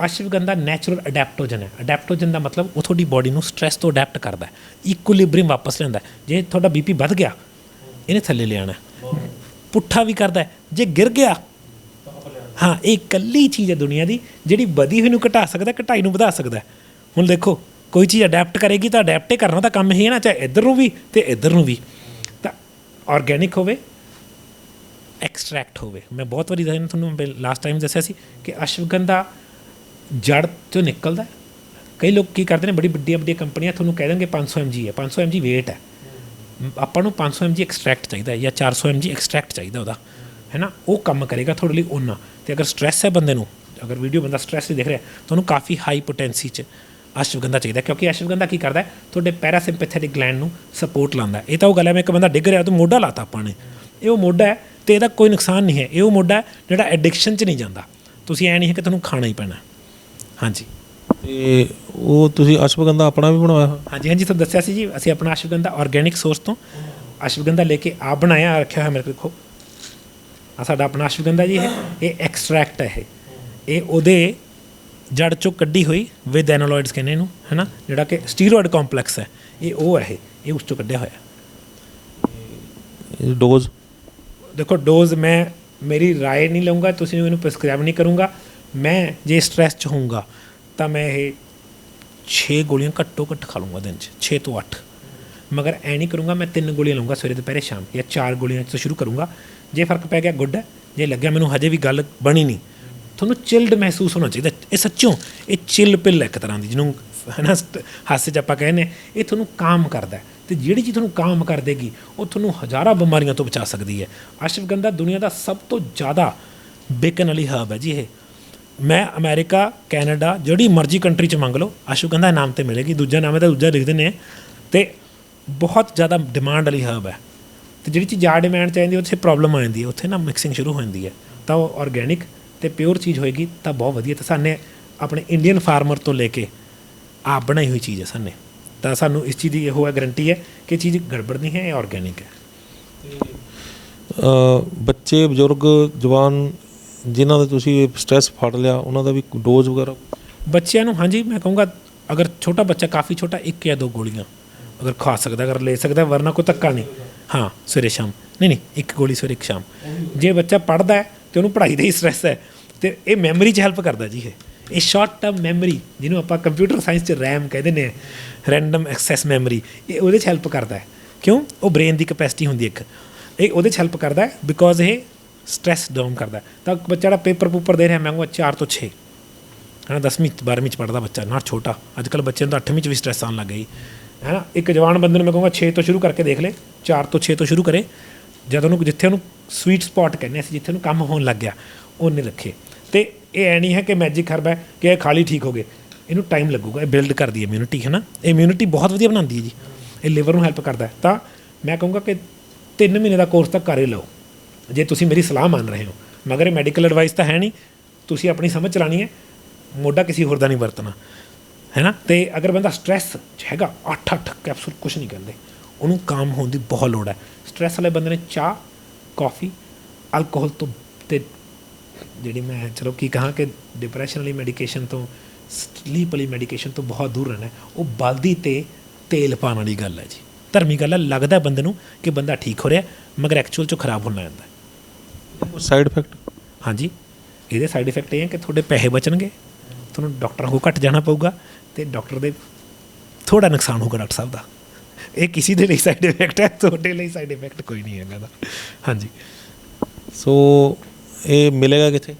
ਅਸ਼ਵਗੰਧਾ ਨੈਚੁਰਲ ਅਡੈਪਟੋਜਨ ਹੈ। ਅਡੈਪਟੋਜਨ ਦਾ ਮਤਲਬ ਉਹ ਤੁਹਾਡੀ ਬੋਡੀ ਨੂੰ ਸਟ੍ਰੈਸ ਤੋਂ ਅਡੈਪਟ ਕਰਦਾ, ਇਕੁਇਲਿਬ੍ਰੀਅਮ ਵਾਪਸ ਲਿਆਉਂਦਾ। ਜੇ ਤੁਹਾਡਾ BP ਵੱਧ ਗਿਆ, ਇਹਨੇ ਥੱਲੇ ਲਿਆਉਣਾ। ਪੁੱਠਾ ਵੀ ਕਰਦਾ, ਜੇ ਗਿਰ ਗਿਆ। ਹਾਂ, ਇਹ ਇਕੱਲੀ ਚੀਜ਼ ਹੈ ਦੁਨੀਆ ਦੀ ਜਿਹੜੀ ਵਧੀ ਹੋਈ ਨੂੰ ਘਟਾ ਸਕਦਾ, ਘਟਾਈ ਨੂੰ ਵਧਾ ਸਕਦਾ। ਹੁਣ ਦੇਖੋ, ਕੋਈ ਚੀਜ਼ ਅਡੈਪਟ ਕਰੇਗੀ ਤਾਂ ਅਡੈਪਟ ਹੀ ਕਰਨਾ ਤਾਂ ਕੰਮ ਹੀ ਹੈ ਨਾ, ਚਾਹੇ ਇੱਧਰ ਨੂੰ ਵੀ ਅਤੇ ਇੱਧਰ ਨੂੰ ਵੀ। ਤਾਂ ਆਰਗੈਨਿਕ ਹੋਵੇ, ਐਕਸਟਰੈਕਟ ਹੋਵੇ। ਮੈਂ ਬਹੁਤ ਵਾਰੀ ਤੁਹਾਨੂੰ ਲਾਸਟ ਟਾਈਮ ਦੱਸਿਆ ਸੀ ਕਿ ਅਸ਼ਵਗੰਧਾ ਜੜ 'ਚੋਂ ਨਿਕਲਦਾ। ਕਈ ਲੋਕ ਕੀ ਕਰਦੇ ਨੇ, ਬੜੀ ਵੱਡੀਆਂ ਕੰਪਨੀਆਂ ਤੁਹਾਨੂੰ ਕਹਿ ਦੇਣਗੇ 500 mg ਹੈ, 500 mg ਵੇਟ ਹੈ। ਆਪਾਂ ਨੂੰ 500 mg ਐਕਸਟਰੈਕਟ ਚਾਹੀਦਾ ਜਾਂ 400 mg ਐਕਸਟਰੈਕਟ ਚਾਹੀਦਾ ਉਹਦਾ, ਹੈ ਨਾ। ਉਹ ਕੰਮ ਕਰੇਗਾ ਤੁਹਾਡੇ ਲਈ ਓਨਾ। ਅਤੇ ਅਗਰ ਸਟ੍ਰੈਸ ਹੈ ਬੰਦੇ ਨੂੰ, ਅਗਰ ਵੀਡੀਓ ਬੰਦਾ ਸਟ੍ਰੈਸ ਨਹੀਂ ਦੇਖ ਰਿਹਾ, ਤੁਹਾਨੂੰ ਕਾਫੀ ਹਾਈ ਪੋਟੈਂਸੀ 'ਚ ਅਸ਼ਵਗੰਧਾ ਚਾਹੀਦਾ, ਕਿਉਂਕਿ ਅਸ਼ਵਗੰਧਾ ਕੀ ਕਰਦਾ, ਤੁਹਾਡੇ ਪੈਰਾਸਿੰਪੈਥੈਟਿਕ ਗਲੈਂਡ ਨੂੰ ਸਪੋਰਟ ਲਾਉਂਦਾ। ਇਹ ਤਾਂ ਉਹ ਗੱਲ ਹੈ, ਮੈਂ ਇੱਕ ਬੰਦਾ ਡਿੱਗ ਰਿਹਾ ਤਾਂ ਮੋਢਾ ਲਾਤਾ ਆਪਾਂ ਨੇ, ਇਹ ਉਹ ਮੋਢਾ ਹੈ ਅਤੇ ਇਹਦਾ ਕੋਈ ਨੁਕਸਾਨ ਨਹੀਂ ਹੈ। ਇਹ ਉਹ ਮੋਢਾ ਹੈ ਜਿਹੜਾ ਐਡਿਕਸ਼ਨ 'ਚ ਨਹੀਂ ਜਾਂਦਾ। ਤੁਸੀਂ ਐਂ ਨਹੀਂ ਹੈ ਕਿ ਤੁਹਾਨੂੰ ਖਾਣਾ ਹੀ ਪੈਣਾ। ਹਾਂਜੀ, ਅਤੇ ਉਹ ਤੁਸੀਂ ਅਸ਼ਵਗੰਧਾ ਆਪਣਾ ਵੀ ਬਣਾਇਆ? ਹਾਂਜੀ, ਤੁਹਾਨੂੰ ਦੱਸਿਆ ਸੀ ਜੀ, ਅਸੀਂ ਆਪਣਾ ਅਸ਼ਵਗੰਧਾ ਆਰਗੈਨਿਕ ਸੋਰਸ ਤੋਂ ਅਸ਼ਵਗੰਧਾ ਲੈ ਕੇ ਆਪ ਬਣਾਇਆ, ਰੱਖਿਆ ਹੋਇਆ ਮੇਰੇ ਕੋਲ। ਦੇਖੋ, ਆ ਸਾਡਾ ਆਪਣਾ ਅਸ਼ਵਗੰਧਾ ਜੀ, ਇਹ ਐਕਸਟਰੈਕਟ ਹੈ। ਇਹ ਉਹਦੇ ਜੜ 'ਚੋਂ ਕੱਢੀ ਹੋਈ ਵਿਦ ਐਨਾਲੋਇਡਸ ਕਹਿੰਦੇ ਇਹਨੂੰ, ਹੈ ਨਾ, ਜਿਹੜਾ ਕਿ ਸਟੀਰੋਇਡ ਕੰਪਲੈਕਸ ਹੈ। ਇਹ ਉਹ ਹੈ, ਇਹ ਉਸ 'ਚੋਂ ਕੱਢਿਆ ਹੋਇਆ। ਡੋਜ਼ ਦੇਖੋ, ਡੋਜ਼ ਮੈਂ ਮੇਰੀ ਰਾਏ ਨਹੀਂ ਲਊਂਗਾ, ਤੁਸੀਂ ਇਹਨੂੰ ਪ੍ਰਿਸਕ੍ਰਾਈਬ ਨਹੀਂ ਕਰੂੰਗਾ। ਮੈਂ ਜੇ ਸਟ੍ਰੈਸ 'ਚ ਹੋਊਂਗਾ ਤਾਂ ਮੈਂ ਇਹ 6 ਗੋਲੀਆਂ ਘੱਟੋ ਘੱਟ ਖਾ ਲੂੰਗਾ ਦਿਨ 'ਚ, 6 ਤੋਂ 8। ਮਗਰ ਐ ਨਹੀਂ ਕਰੂੰਗਾ ਮੈਂ 3 ਗੋਲੀਆਂ ਲਊਂਗਾ ਸਵੇਰੇ, ਦੁਪਹਿਰੇ, ਸ਼ਾਮ, ਜਾਂ 4 ਗੋਲੀਆਂ ਤੋਂ ਸ਼ੁਰੂ ਕਰੂੰਗਾ। ਜੇ ਫਰਕ ਪੈ ਗਿਆ ਗੁੱਡ ਹੈ, ਜੇ ਲੱਗਿਆ ਮੈਨੂੰ ਹਜੇ ਵੀ ਗੱਲ ਬਣੀ ਨਹੀਂ, ਤੁਹਾਨੂੰ ਚਿਲਡ ਮਹਿਸੂਸ ਹੋਣਾ ਚਾਹੀਦਾ। ਇਹ ਸੱਚੋਂ ਇਹ ਚਿਲ ਪਿੱਲ ਹੈ ਇੱਕ ਤਰ੍ਹਾਂ ਦੀ, ਜਿਹਨੂੰ ਹੈ ਨਾ ਹਾਸੇ 'ਚ ਆਪਾਂ ਕਹਿੰਦੇ, ਇਹ ਤੁਹਾਨੂੰ ਕਾਮ ਕਰਦਾ। ਅਤੇ ਜਿਹੜੀ ਚੀਜ਼ ਤੁਹਾਨੂੰ ਕਾਮ ਕਰ ਦੇਗੀ, ਉਹ ਤੁਹਾਨੂੰ ਹਜ਼ਾਰਾਂ ਬਿਮਾਰੀਆਂ ਤੋਂ ਬਚਾ ਸਕਦੀ ਹੈ। ਅਸ਼ਵਗੰਧਾ ਦੁਨੀਆ ਦਾ ਸਭ ਤੋਂ ਜ਼ਿਆਦਾ ਵਿਕਣ ਵਾਲੀ ਹਰਬ ਹੈ ਜੀ। ਇਹ ਮੈਂ ਅਮਰੀਕਾ, ਕੈਨੇਡਾ, ਜਿਹੜੀ ਮਰਜ਼ੀ ਕੰਟਰੀ 'ਚ ਮੰਗ ਲਓ, ਅਸ਼ਵਗੰਧਾ ਨਾਮ 'ਤੇ ਮਿਲੇਗੀ। ਦੂਜਾ ਨਾਮ ਹੈ ਤਾਂ ਦੂਜਾ ਲਿਖ ਦਿੰਦੇ, ਅਤੇ ਬਹੁਤ ਜ਼ਿਆਦਾ ਡਿਮਾਂਡ ਵਾਲੀ ਹਰਬ ਹੈ। ਅਤੇ ਜਿਹੜੀ ਚੀਜ਼ ਜ਼ਿਆਦਾ ਡਿਮਾਂਡ 'ਚ ਆਉਂਦੀ, ਉੱਥੇ ਪ੍ਰੋਬਲਮ ਆ ਜਾਂਦੀ ਹੈ, ਉੱਥੇ ਨਾ ਮਿਕਸਿੰਗ ਸ਼ੁਰੂ ਹੋ ਜਾਂਦੀ ਹੈ। ਤਾਂ ਉਹ ਆਰਗੈਨਿਕ ਅਤੇ ਪਿਓਰ ਚੀਜ਼ ਹੋਏਗੀ ਤਾਂ ਬਹੁਤ ਵਧੀਆ। ਤਾਂ ਸਾਨੇ ਆਪਣੇ ਇੰਡੀਅਨ ਫਾਰਮਰ ਤੋਂ ਲੈ ਕੇ ਆਪ ਬਣਾਈ ਹੋਈ ਚੀਜ਼ ਹੈ ਸਾਨੇ, ਤਾਂ ਸਾਨੂੰ ਇਸ ਚੀਜ਼ ਦੀ ਇਹੋ ਹੈ ਗਰੰਟੀ ਹੈ ਕਿ ਚੀਜ਼ ਗੜਬੜ ਨਹੀਂ ਹੈ, ਇਹ ਆਰਗੈਨਿਕ ਹੈ। ਬੱਚੇ, ਬਜ਼ੁਰਗ, ਜਵਾਨ ਜਿਨ੍ਹਾਂ ਦਾ ਤੁਸੀਂ ਸਟ੍ਰੈਸ ਫੜ ਲਿਆ, ਉਹਨਾਂ ਦਾ ਵੀ ਡੋਜ਼ ਵਗੈਰਾ? ਬੱਚਿਆਂ ਨੂੰ ਹਾਂਜੀ, ਮੈਂ ਕਹੂੰਗਾ ਅਗਰ ਛੋਟਾ ਬੱਚਾ, ਕਾਫੀ ਛੋਟਾ, 1 ਜਾਂ 2 ਗੋਲੀਆਂ ਅਗਰ ਖਾ ਸਕਦਾ, ਅਗਰ ਲੈ ਸਕਦਾ, ਵਰਨਾ ਕੋਈ ਧੱਕਾ ਨਹੀਂ। ਹਾਂ, ਸਵੇਰੇ ਸ਼ਾਮ ਨਹੀਂ, 1 ਗੋਲੀ ਸਵੇਰੇ, 1 ਸ਼ਾਮ। ਜੇ ਬੱਚਾ ਪੜ੍ਹਦਾ ਹੈ ਅਤੇ ਉਹਨੂੰ ਪੜ੍ਹਾਈ ਦਾ ਹੀ ਸਟ੍ਰੈਸ ਹੈ, ਅਤੇ ਇਹ ਮੈਮਰੀ 'ਚ ਹੈਲਪ ਕਰਦਾ ਜੀ। ਇਹ ਸ਼ਾਰਟ ਟਰਮ ਮੈਮਰੀ, ਜਿਹਨੂੰ ਆਪਾਂ ਕੰਪਿਊਟਰ ਸਾਇੰਸ 'ਚ ਰੈਮ ਕਹਿ ਦਿੰਦੇ ਹਾਂ, ਰੈਂਡਮ ਐਕਸੈਸ ਮੈਮਰੀ, ਇਹ ਉਹਦੇ 'ਚ ਹੈਲਪ ਕਰਦਾ ਹੈ। ਕਿਉਂ? ਉਹ ਬ੍ਰੇਨ ਦੀ ਕਪੈਸਿਟੀ ਹੁੰਦੀ ਇੱਕ, ਇਹ ਉਹਦੇ 'ਚ ਹੈਲਪ ਕਰਦਾ ਹੈ, ਬਿਕੋਜ਼ ਇਹ ਸਟ੍ਰੈਸ ਡਾਊਨ ਕਰਦਾ। ਤਾਂ ਬੱਚਾ ਜਿਹੜਾ ਪੇਪਰ ਦੇ ਰਿਹਾ, ਮੈਂ ਕਹੂੰਗਾ 4 ਤੋਂ 6, ਹੈ ਨਾ। 10ਵੀਂ 12ਵੀਂ 'ਚ ਪੜ੍ਹਦਾ ਬੱਚਾ, ਨਾ ਛੋਟਾ। ਅੱਜ ਕੱਲ੍ਹ ਬੱਚਿਆਂ ਨੂੰ ਤਾਂ 8ਵੀਂ 'ਚ ਵੀ ਸਟ੍ਰੈਸ ਆਉਣ ਲੱਗ ਗਈ, ਹੈ ਨਾ। ਇੱਕ ਜਵਾਨ ਬੰਦੇ ਨੂੰ ਮੈਂ ਕਹੂੰਗਾ 6 ਤੋਂ ਸ਼ੁਰੂ ਕਰਕੇ ਦੇਖ ਲੈ, 4 ਤੋਂ 6 ਤੋਂ ਸ਼ੁਰੂ ਕਰੇ। ਜਦ ਉਹਨੂੰ ਜਿੱਥੇ ਉਹਨੂੰ ਸਵੀਟ ਸਪੌਟ ਕਹਿੰਦੇ ਅਸੀਂ, ਜਿੱਥੇ ਉਹਨੂੰ ਕੰਮ ਹੋਣ ਲੱਗ ਗਿਆ, ਉਹਨੇ ਰੱਖੇ। ਅਤੇ ਇਹ ਐ ਨਹੀਂ ਹੈ ਕਿ ਮੈਜਿਕ ਹਰਬ ਹੈ ਕਿ ਇਹ ਖਾਲੀ ਠੀਕ ਹੋ ਗਏ, ਇਹਨੂੰ ਟਾਈਮ ਲੱਗੂਗਾ। ਇਹ ਬਿਲਡ ਕਰਦੀ ਹੈ ਇਮਿਊਨਿਟੀ, ਹੈ ਨਾ। ਇਹ ਇਮਿਊਨਿਟੀ ਬਹੁਤ ਵਧੀਆ ਬਣਾਉਂਦੀ ਹੈ ਜੀ। ਇਹ ਲਿਵਰ ਨੂੰ ਹੈਲਪ ਕਰਦਾ। ਤਾਂ ਮੈਂ ਕਹੂੰਗਾ ਕਿ 3 ਮਹੀਨੇ ਦਾ ਕੋਰਸ ਤਾਂ ਕਰ ਹੀ ਲਓ, ਜੇ ਤੁਸੀਂ ਮੇਰੀ ਸਲਾਹ ਮੰਨ ਰਹੇ ਹੋ। ਮਗਰ ਇਹ ਮੈਡੀਕਲ ਐਡਵਾਈਸ ਤਾਂ ਹੈ ਨਹੀਂ, ਤੁਸੀਂ ਆਪਣੀ ਸਮਝ ਚਲਾਉਣੀ ਹੈ, ਮੋਢਾ ਕਿਸੇ ਹੋਰ ਦਾ ਨਹੀਂ ਵਰਤਣਾ, ਹੈ ਨਾ। ਅਤੇ ਅਗਰ ਬੰਦਾ ਸਟ੍ਰੈਸ 'ਚ ਹੈਗਾ, 8 ਕੈਪਸੂਲ ਕੁਛ ਨਹੀਂ ਕਹਿੰਦੇ, ਉਹਨੂੰ ਕਾਮ ਹੋਣ ਦੀ ਬਹੁਤ ਲੋੜ ਹੈ। ਸਟ੍ਰੈਸ ਵਾਲੇ ਬੰਦੇ ਨੇ ਚਾਹ, ਕੌਫੀ, ਅਲਕੋਹਲ ਤੋਂ, ਅਤੇ ਜਿਹੜੀ ਮੈਂ ਚਲੋ ਕੀ ਕਹਾਂ ਕਿ ਡਿਪਰੈਸ਼ਨ ਵਾਲੀ ਮੈਡੀਕੇਸ਼ਨ ਤੋਂ, ਸਲੀਪ ਵਾਲੀ ਮੈਡੀਕੇਸ਼ਨ ਤੋਂ ਬਹੁਤ ਦੂਰ ਰਹਿਣਾ। ਉਹ ਬਲਦੀ 'ਤੇ ਤੇਲ ਪਾਉਣ ਵਾਲੀ ਗੱਲ ਹੈ ਜੀ, ਧਰਮੀ ਗੱਲ ਹੈ। ਲੱਗਦਾ ਬੰਦੇ ਨੂੰ ਕਿ ਬੰਦਾ ਠੀਕ ਹੋ ਰਿਹਾ, ਮਗਰ ਐਕਚੁਅਲ 'ਚੋਂ ਖਰਾਬ ਹੋਣ ਲੱਗ ਜਾਂਦਾ। Side effect? ਹਾਂਜੀ, ਇਹਦੇ ਸਾਈਡ ਇਫੈਕਟ ਇਹ ਹੈ ਕਿ ਤੁਹਾਡੇ ਪੈਸੇ ਬਚਣਗੇ, ਤੁਹਾਨੂੰ ਡਾਕਟਰਾਂ ਕੋਲ ਘੱਟ ਜਾਣਾ ਪਊਗਾ ਤੇ ਡਾਕਟਰ ਦੇ ਥੋੜਾ ਨੁਕਸਾਨ ਹੋਊਗਾ ਡਾਕਟਰ ਸਾਹਿਬ ਦਾ। ਇਹ ਕਿਸੇ ਦੇ ਲਈ ਸਾਈਡ ਇਫੈਕਟ ਹੈ, ਤੁਹਾਡੇ ਲਈ ਸਾਈਡ ਇਫੈਕਟ ਕੋਈ ਨਹੀਂ ਹੈਗਾ ਦਾ। ਹਾਂਜੀ। ਸੋ ਇਹ ਮਿਲੇਗਾ ਕਿੱਥੇ?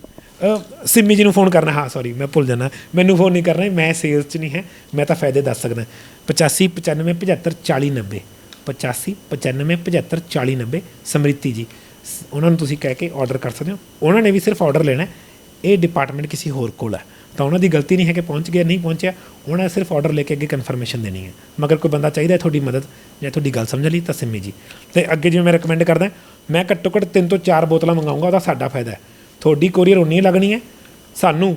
ਸਿੰਮੀ ਜੀ ਨੂੰ ਫੋਨ ਕਰਨਾ। ਹਾਂ ਸੌਰੀ ਮੈਂ ਭੁੱਲ ਜਾਣਾ, ਮੈਨੂੰ ਫੋਨ ਨਹੀਂ ਕਰਨਾ, ਮੈਂ ਸੇਲਸ 'ਚ ਨਹੀਂ ਹੈ, ਮੈਂ ਤਾਂ ਫਾਇਦੇ ਦੱਸ ਸਕਦਾ। 85 95 75 40 90 85 95 75 40 90 ਸਮ੍ਰਿਤੀ ਜੀ, ਉਹਨਾਂ ਨੂੰ ਤੁਸੀਂ ਕਹਿ ਕੇ ਆਰਡਰ ਕਰ ਸਕਦੇ ਹੋ। ਉਹਨਾਂ ਨੇ ਵੀ ਸਿਰਫ ਆਰਡਰ ਲੈਣਾ। ਇਹ ਡਿਪਾਰਟਮੈਂਟ ਕਿਸੇ ਹੋਰ ਕੋਲ ਹੈ ਤਾਂ ਉਹਨਾਂ ਦੀ ਗਲਤੀ ਨਹੀਂ ਹੈ ਕਿ ਪਹੁੰਚ ਗਿਆ ਨਹੀਂ ਪਹੁੰਚਿਆ, ਉਹਨਾਂ ਨੇ ਸਿਰਫ ਆਰਡਰ ਲੈ ਕੇ ਅੱਗੇ ਕਨਫਰਮੇਸ਼ਨ ਦੇਣੀ ਹੈ। ਮਗਰ ਕੋਈ ਬੰਦਾ ਚਾਹੀਦਾ ਤੁਹਾਡੀ ਮਦਦ ਜਾਂ ਤੁਹਾਡੀ ਗੱਲ ਸਮਝ ਲਈ ਤਾਂ ਸਿੰਮੀ ਜੀ। ਅਤੇ ਅੱਗੇ ਜਿਵੇਂ ਮੈਂ ਰਿਕਮੈਂਡ ਕਰਦਾ, ਮੈਂ ਘੱਟੋ ਘੱਟ 3 ਤੋਂ 4 ਬੋਤਲਾਂ ਮੰਗਾਊਂਗਾ, ਉਹਦਾ ਸਾਡਾ ਫਾਇਦਾ ਹੈ। ਤੁਹਾਡੀ ਕੋਰੀਅਰ ਉਨੀ ਲੱਗਣੀ ਹੈ, ਸਾਨੂੰ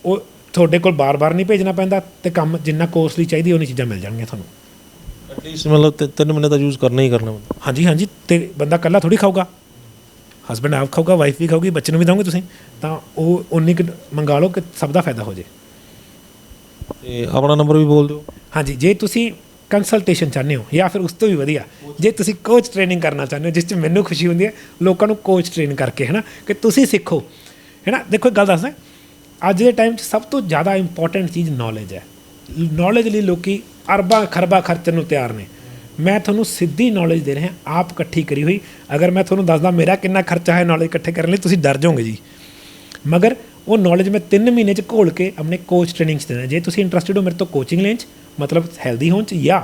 ਉਹ ਤੁਹਾਡੇ ਕੋਲ ਬਾਰ-ਬਾਰ ਨਹੀਂ ਭੇਜਣਾ ਪੈਂਦਾ ਅਤੇ ਕੰਮ ਜਿੰਨਾ ਕੋਸਟਲੀ ਚਾਹੀਦੀ ਉਨੀ ਚੀਜ਼ਾਂ ਮਿਲ ਜਾਣਗੀਆਂ ਤੁਹਾਨੂੰ। ਐਟਲੀਸਟ ਮਤਲਬ 3 ਮਹੀਨੇ ਦਾ ਯੂਜ਼ ਕਰਨਾ ਹੀ ਕਰਨਾ। ਹਾਂਜੀ ਹਾਂਜੀ, ਅਤੇ ਬੰਦਾ ਇਕੱਲਾ ਥੋੜ੍ਹੀ ਖਾਊਗਾ, ਹਸਬੈਂਡ ਆਪ ਖਾਊਗਾ, ਵਾਈਫ ਵੀ ਖਾਊਗੀ, ਬੱਚੇ ਨੂੰ ਵੀ ਦਓਗੇ ਤੁਸੀਂ, ਤਾਂ ਉਹ ਉਨੀ ਕੁ ਮੰਗਾ ਲਓ ਕਿ ਸਭ ਦਾ ਫਾਇਦਾ ਹੋ ਜੇ। ਅਤੇ ਆਪਣਾ ਨੰਬਰ ਵੀ ਬੋਲ ਦਿਓ। ਹਾਂਜੀ, ਜੇ ਤੁਸੀਂ ਕੰਸਲਟੇਸ਼ਨ ਚਾਹੁੰਦੇ ਹੋ ਜਾਂ ਫਿਰ ਉਸ ਤੋਂ ਵੀ ਵਧੀਆ ਜੇ ਤੁਸੀਂ ਕੋਚ ਟ੍ਰੇਨਿੰਗ ਕਰਨਾ ਚਾਹੁੰਦੇ ਹੋ, ਜਿਸ 'ਚ ਮੈਨੂੰ ਖੁਸ਼ੀ ਹੁੰਦੀ ਹੈ ਲੋਕਾਂ ਨੂੰ ਕੋਚ ਟ੍ਰੇਨ ਕਰਕੇ, ਹੈ ਨਾ, ਕਿ ਤੁਸੀਂ ਸਿੱਖੋ, ਹੈ ਨਾ। ਦੇਖੋ ਇੱਕ ਗੱਲ ਦੱਸਦਾ, ਅੱਜ ਦੇ ਟਾਈਮ 'ਚ ਸਭ ਤੋਂ ਜ਼ਿਆਦਾ ਇੰਪੋਰਟੈਂਟ ਚੀਜ਼ ਨੌਲੇਜ ਹੈ। ਨੌਲੇਜ ਲਈ ਲੋਕ ਅਰਬਾਂ ਖਰਬਾਂ ਖਰਚਣ ਨੂੰ ਤਿਆਰ ਨੇ। ਮੈਂ ਤੁਹਾਨੂੰ ਸਿੱਧੀ ਨੌਲੇਜ ਦੇ ਰਿਹਾ, ਆਪ ਇਕੱਠੀ ਕਰੀ ਹੋਈ। ਅਗਰ ਮੈਂ ਤੁਹਾਨੂੰ ਦੱਸਦਾ ਮੇਰਾ ਕਿੰਨਾ ਖਰਚਾ ਹੈ ਨੌਲੇਜ ਇਕੱਠੇ ਕਰਨ ਲਈ, ਤੁਸੀਂ ਡਰ ਜਾਓਗੇ ਜੀ। ਮਗਰ ਉਹ ਨੌਲੇਜ ਮੈਂ 3 ਮਹੀਨੇ 'ਚ ਘੋਲ ਕੇ ਆਪਣੇ ਕੋਚ ਟ੍ਰੇਨਿੰਗ 'ਚ ਦੇਣਾ। ਜੇ ਤੁਸੀਂ ਇੰਟਰਸਟਿਡ ਹੋ ਮੇਰੇ ਤੋਂ ਕੋਚਿੰਗ ਲੈਣ 'ਚ, ਮਤਲਬ ਹੈਲਦੀ ਹੋਣ 'ਚ ਜਾਂ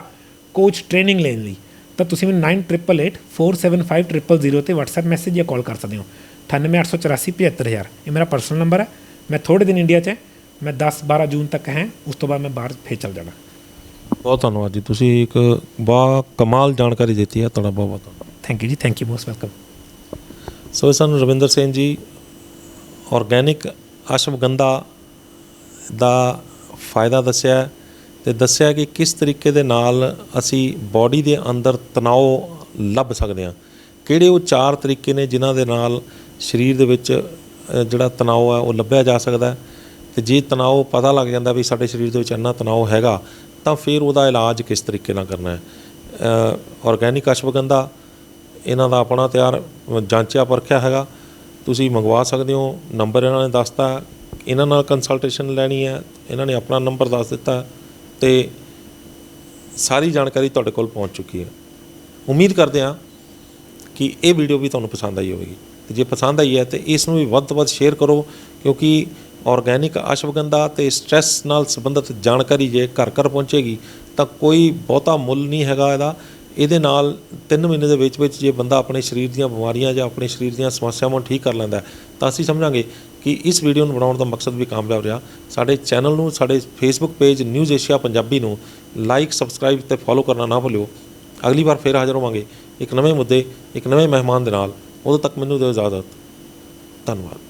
ਕੋਚ ਟ੍ਰੇਨਿੰਗ ਲੈਣ ਲਈ, ਤਾਂ ਤੁਸੀਂ ਮੈਨੂੰ 9888 475 000 'ਤੇ ਵਟਸਐਪ ਮੈਸੇਜ ਜਾਂ ਕਾਲ ਕਰ ਸਕਦੇ ਹੋ। 98 884 75000 ਇਹ ਮੇਰਾ ਪਰਸਨਲ ਨੰਬਰ ਹੈ। ਮੈਂ ਥੋੜ੍ਹੇ ਦਿਨ ਇੰਡੀਆ 'ਚ ਹੈ, ਮੈਂ 10-12 ਜੂਨ ਤੱਕ ਹੈ, ਉਸ ਤੋਂ ਬਾਅਦ ਮੈਂ ਬਾਹਰ ਫੇਰ ਚੱਲ ਜਾਣਾ। ਬਹੁਤ ਧੰਨਵਾਦ ਜੀ, ਤੁਸੀਂ ਇੱਕ ਬਾ ਕਮਾਲ ਜਾਣਕਾਰੀ ਦਿੱਤੀ ਹੈ, ਤੁਹਾਡਾ ਬਹੁਤ ਬਹੁਤ ਧੰਨਵਾਦ। ਥੈਂਕ ਯੂ ਜੀ, ਥੈਂਕ ਯੂ, ਮੋਸਟ ਵੈਲਕਮ। ਸੋ ਸਾਨੂੰ ਰਵਿੰਦਰ ਸਿੰਘ ਜੀ ਆਰਗੈਨਿਕ ਅਸ਼ਵਗੰਧਾ ਦਾ ਫਾਇਦਾ ਦੱਸਿਆ ਅਤੇ ਦੱਸਿਆ ਕਿ ਕਿਸ ਤਰੀਕੇ ਦੇ ਨਾਲ ਅਸੀਂ ਬਾਡੀ ਦੇ ਅੰਦਰ ਤਣਾਓ ਲੱਭ ਸਕਦੇ ਹਾਂ, ਕਿਹੜੇ ਉਹ 4 ਤਰੀਕੇ ਨੇ ਜਿਨ੍ਹਾਂ ਦੇ ਨਾਲ ਸਰੀਰ ਦੇ ਵਿੱਚ ਜਿਹੜਾ ਤਣਾਓ ਹੈ ਉਹ ਲੱਭਿਆ ਜਾ ਸਕਦਾ। ਅਤੇ ਜੇ ਤਣਾਓ ਪਤਾ ਲੱਗ ਜਾਂਦਾ ਵੀ ਸਾਡੇ ਸਰੀਰ ਦੇ ਵਿੱਚ ਇੰਨਾ ਤਣਾਓ ਹੈਗਾ, ਤਾਂ ਫਿਰ ਉਹਦਾ ਇਲਾਜ ਕਿਸ ਤਰੀਕੇ ਨਾਲ ਕਰਨਾ ਹੈ। ਆਰਗੈਨਿਕ ਅਸ਼ਵਗੰਧਾ ਇਹਨਾਂ ਦਾ ਆਪਣਾ ਤਿਆਰ ਜਾਂਚਿਆ ਪਰਖਿਆ ਹੈਗਾ, ਤੁਸੀਂ ਮੰਗਵਾ ਸਕਦੇ ਹੋ। ਨੰਬਰ ਇਹਨਾਂ ਨੇ ਦੱਸਤਾ, ਇਹਨਾਂ ਨਾਲ ਕੰਸਲਟੇਸ਼ਨ ਲੈਣੀ ਹੈ, ਇਹਨਾਂ ਨੇ ਆਪਣਾ ਨੰਬਰ ਦੱਸ ਦਿੱਤਾ ਅਤੇ ਸਾਰੀ ਜਾਣਕਾਰੀ ਤੁਹਾਡੇ ਕੋਲ ਪਹੁੰਚ ਚੁੱਕੀ ਹੈ। ਉਮੀਦ ਕਰਦੇ ਹਾਂ ਕਿ ਇਹ ਵੀਡੀਓ ਵੀ ਤੁਹਾਨੂੰ ਪਸੰਦ ਆਈ ਹੋਵੇਗੀ, ਅਤੇ ਜੇ ਪਸੰਦ ਆਈ ਹੈ ਤਾਂ ਇਸ ਨੂੰ ਵੀ ਵੱਧ ਤੋਂ ਵੱਧ ਸ਼ੇਅਰ ਕਰੋ, ਕਿਉਂਕਿ ਆਰਗੈਨਿਕ ਅਸ਼ਵਗੰਧਾ ਅਤੇ ਸਟ੍ਰੈਸ ਨਾਲ ਸੰਬੰਧਿਤ ਜਾਣਕਾਰੀ ਜੇ ਘਰ ਘਰ ਪਹੁੰਚੇਗੀ ਤਾਂ ਕੋਈ ਬਹੁਤਾ ਮੁੱਲ ਨਹੀਂ ਹੈਗਾ ਇਹਦਾ। ਇਹਦੇ ਨਾਲ 3 ਮਹੀਨੇ ਦੇ ਵਿੱਚ ਜੇ ਬੰਦਾ ਆਪਣੇ ਸਰੀਰ ਦੀਆਂ ਬਿਮਾਰੀਆਂ ਜਾਂ ਆਪਣੇ ਸਰੀਰ ਦੀਆਂ ਸਮੱਸਿਆਵਾਂ ਠੀਕ ਕਰ ਲੈਂਦਾ ਤਾਂ ਅਸੀਂ ਸਮਝਾਂਗੇ ਕਿ ਇਸ ਵੀਡੀਓ ਨੂੰ ਬਣਾਉਣ ਦਾ ਮਕਸਦ ਵੀ ਕਾਮਯਾਬ ਰਿਹਾ। ਸਾਡੇ ਚੈਨਲ ਨੂੰ, ਸਾਡੇ Facebook page news Asia Punjabi ਨੂੰ ਲਾਈਕ, ਸਬਸਕ੍ਰਾਈਬ ਅਤੇ ਫੋਲੋ ਕਰਨਾ ਨਾ ਭੁੱਲਿਓ। ਅਗਲੀ ਵਾਰ ਫਿਰ ਹਾਜ਼ਰ ਹੋਵਾਂਗੇ ਇੱਕ ਨਵੇਂ ਮੁੱਦੇ, ਇੱਕ ਨਵੇਂ ਮਹਿਮਾਨ ਦੇ ਨਾਲ। ਉਦੋਂ ਤੱਕ ਮੈਨੂੰ ਦਿਓ ਇਜਾਜ਼ਤ। ਧੰਨਵਾਦ।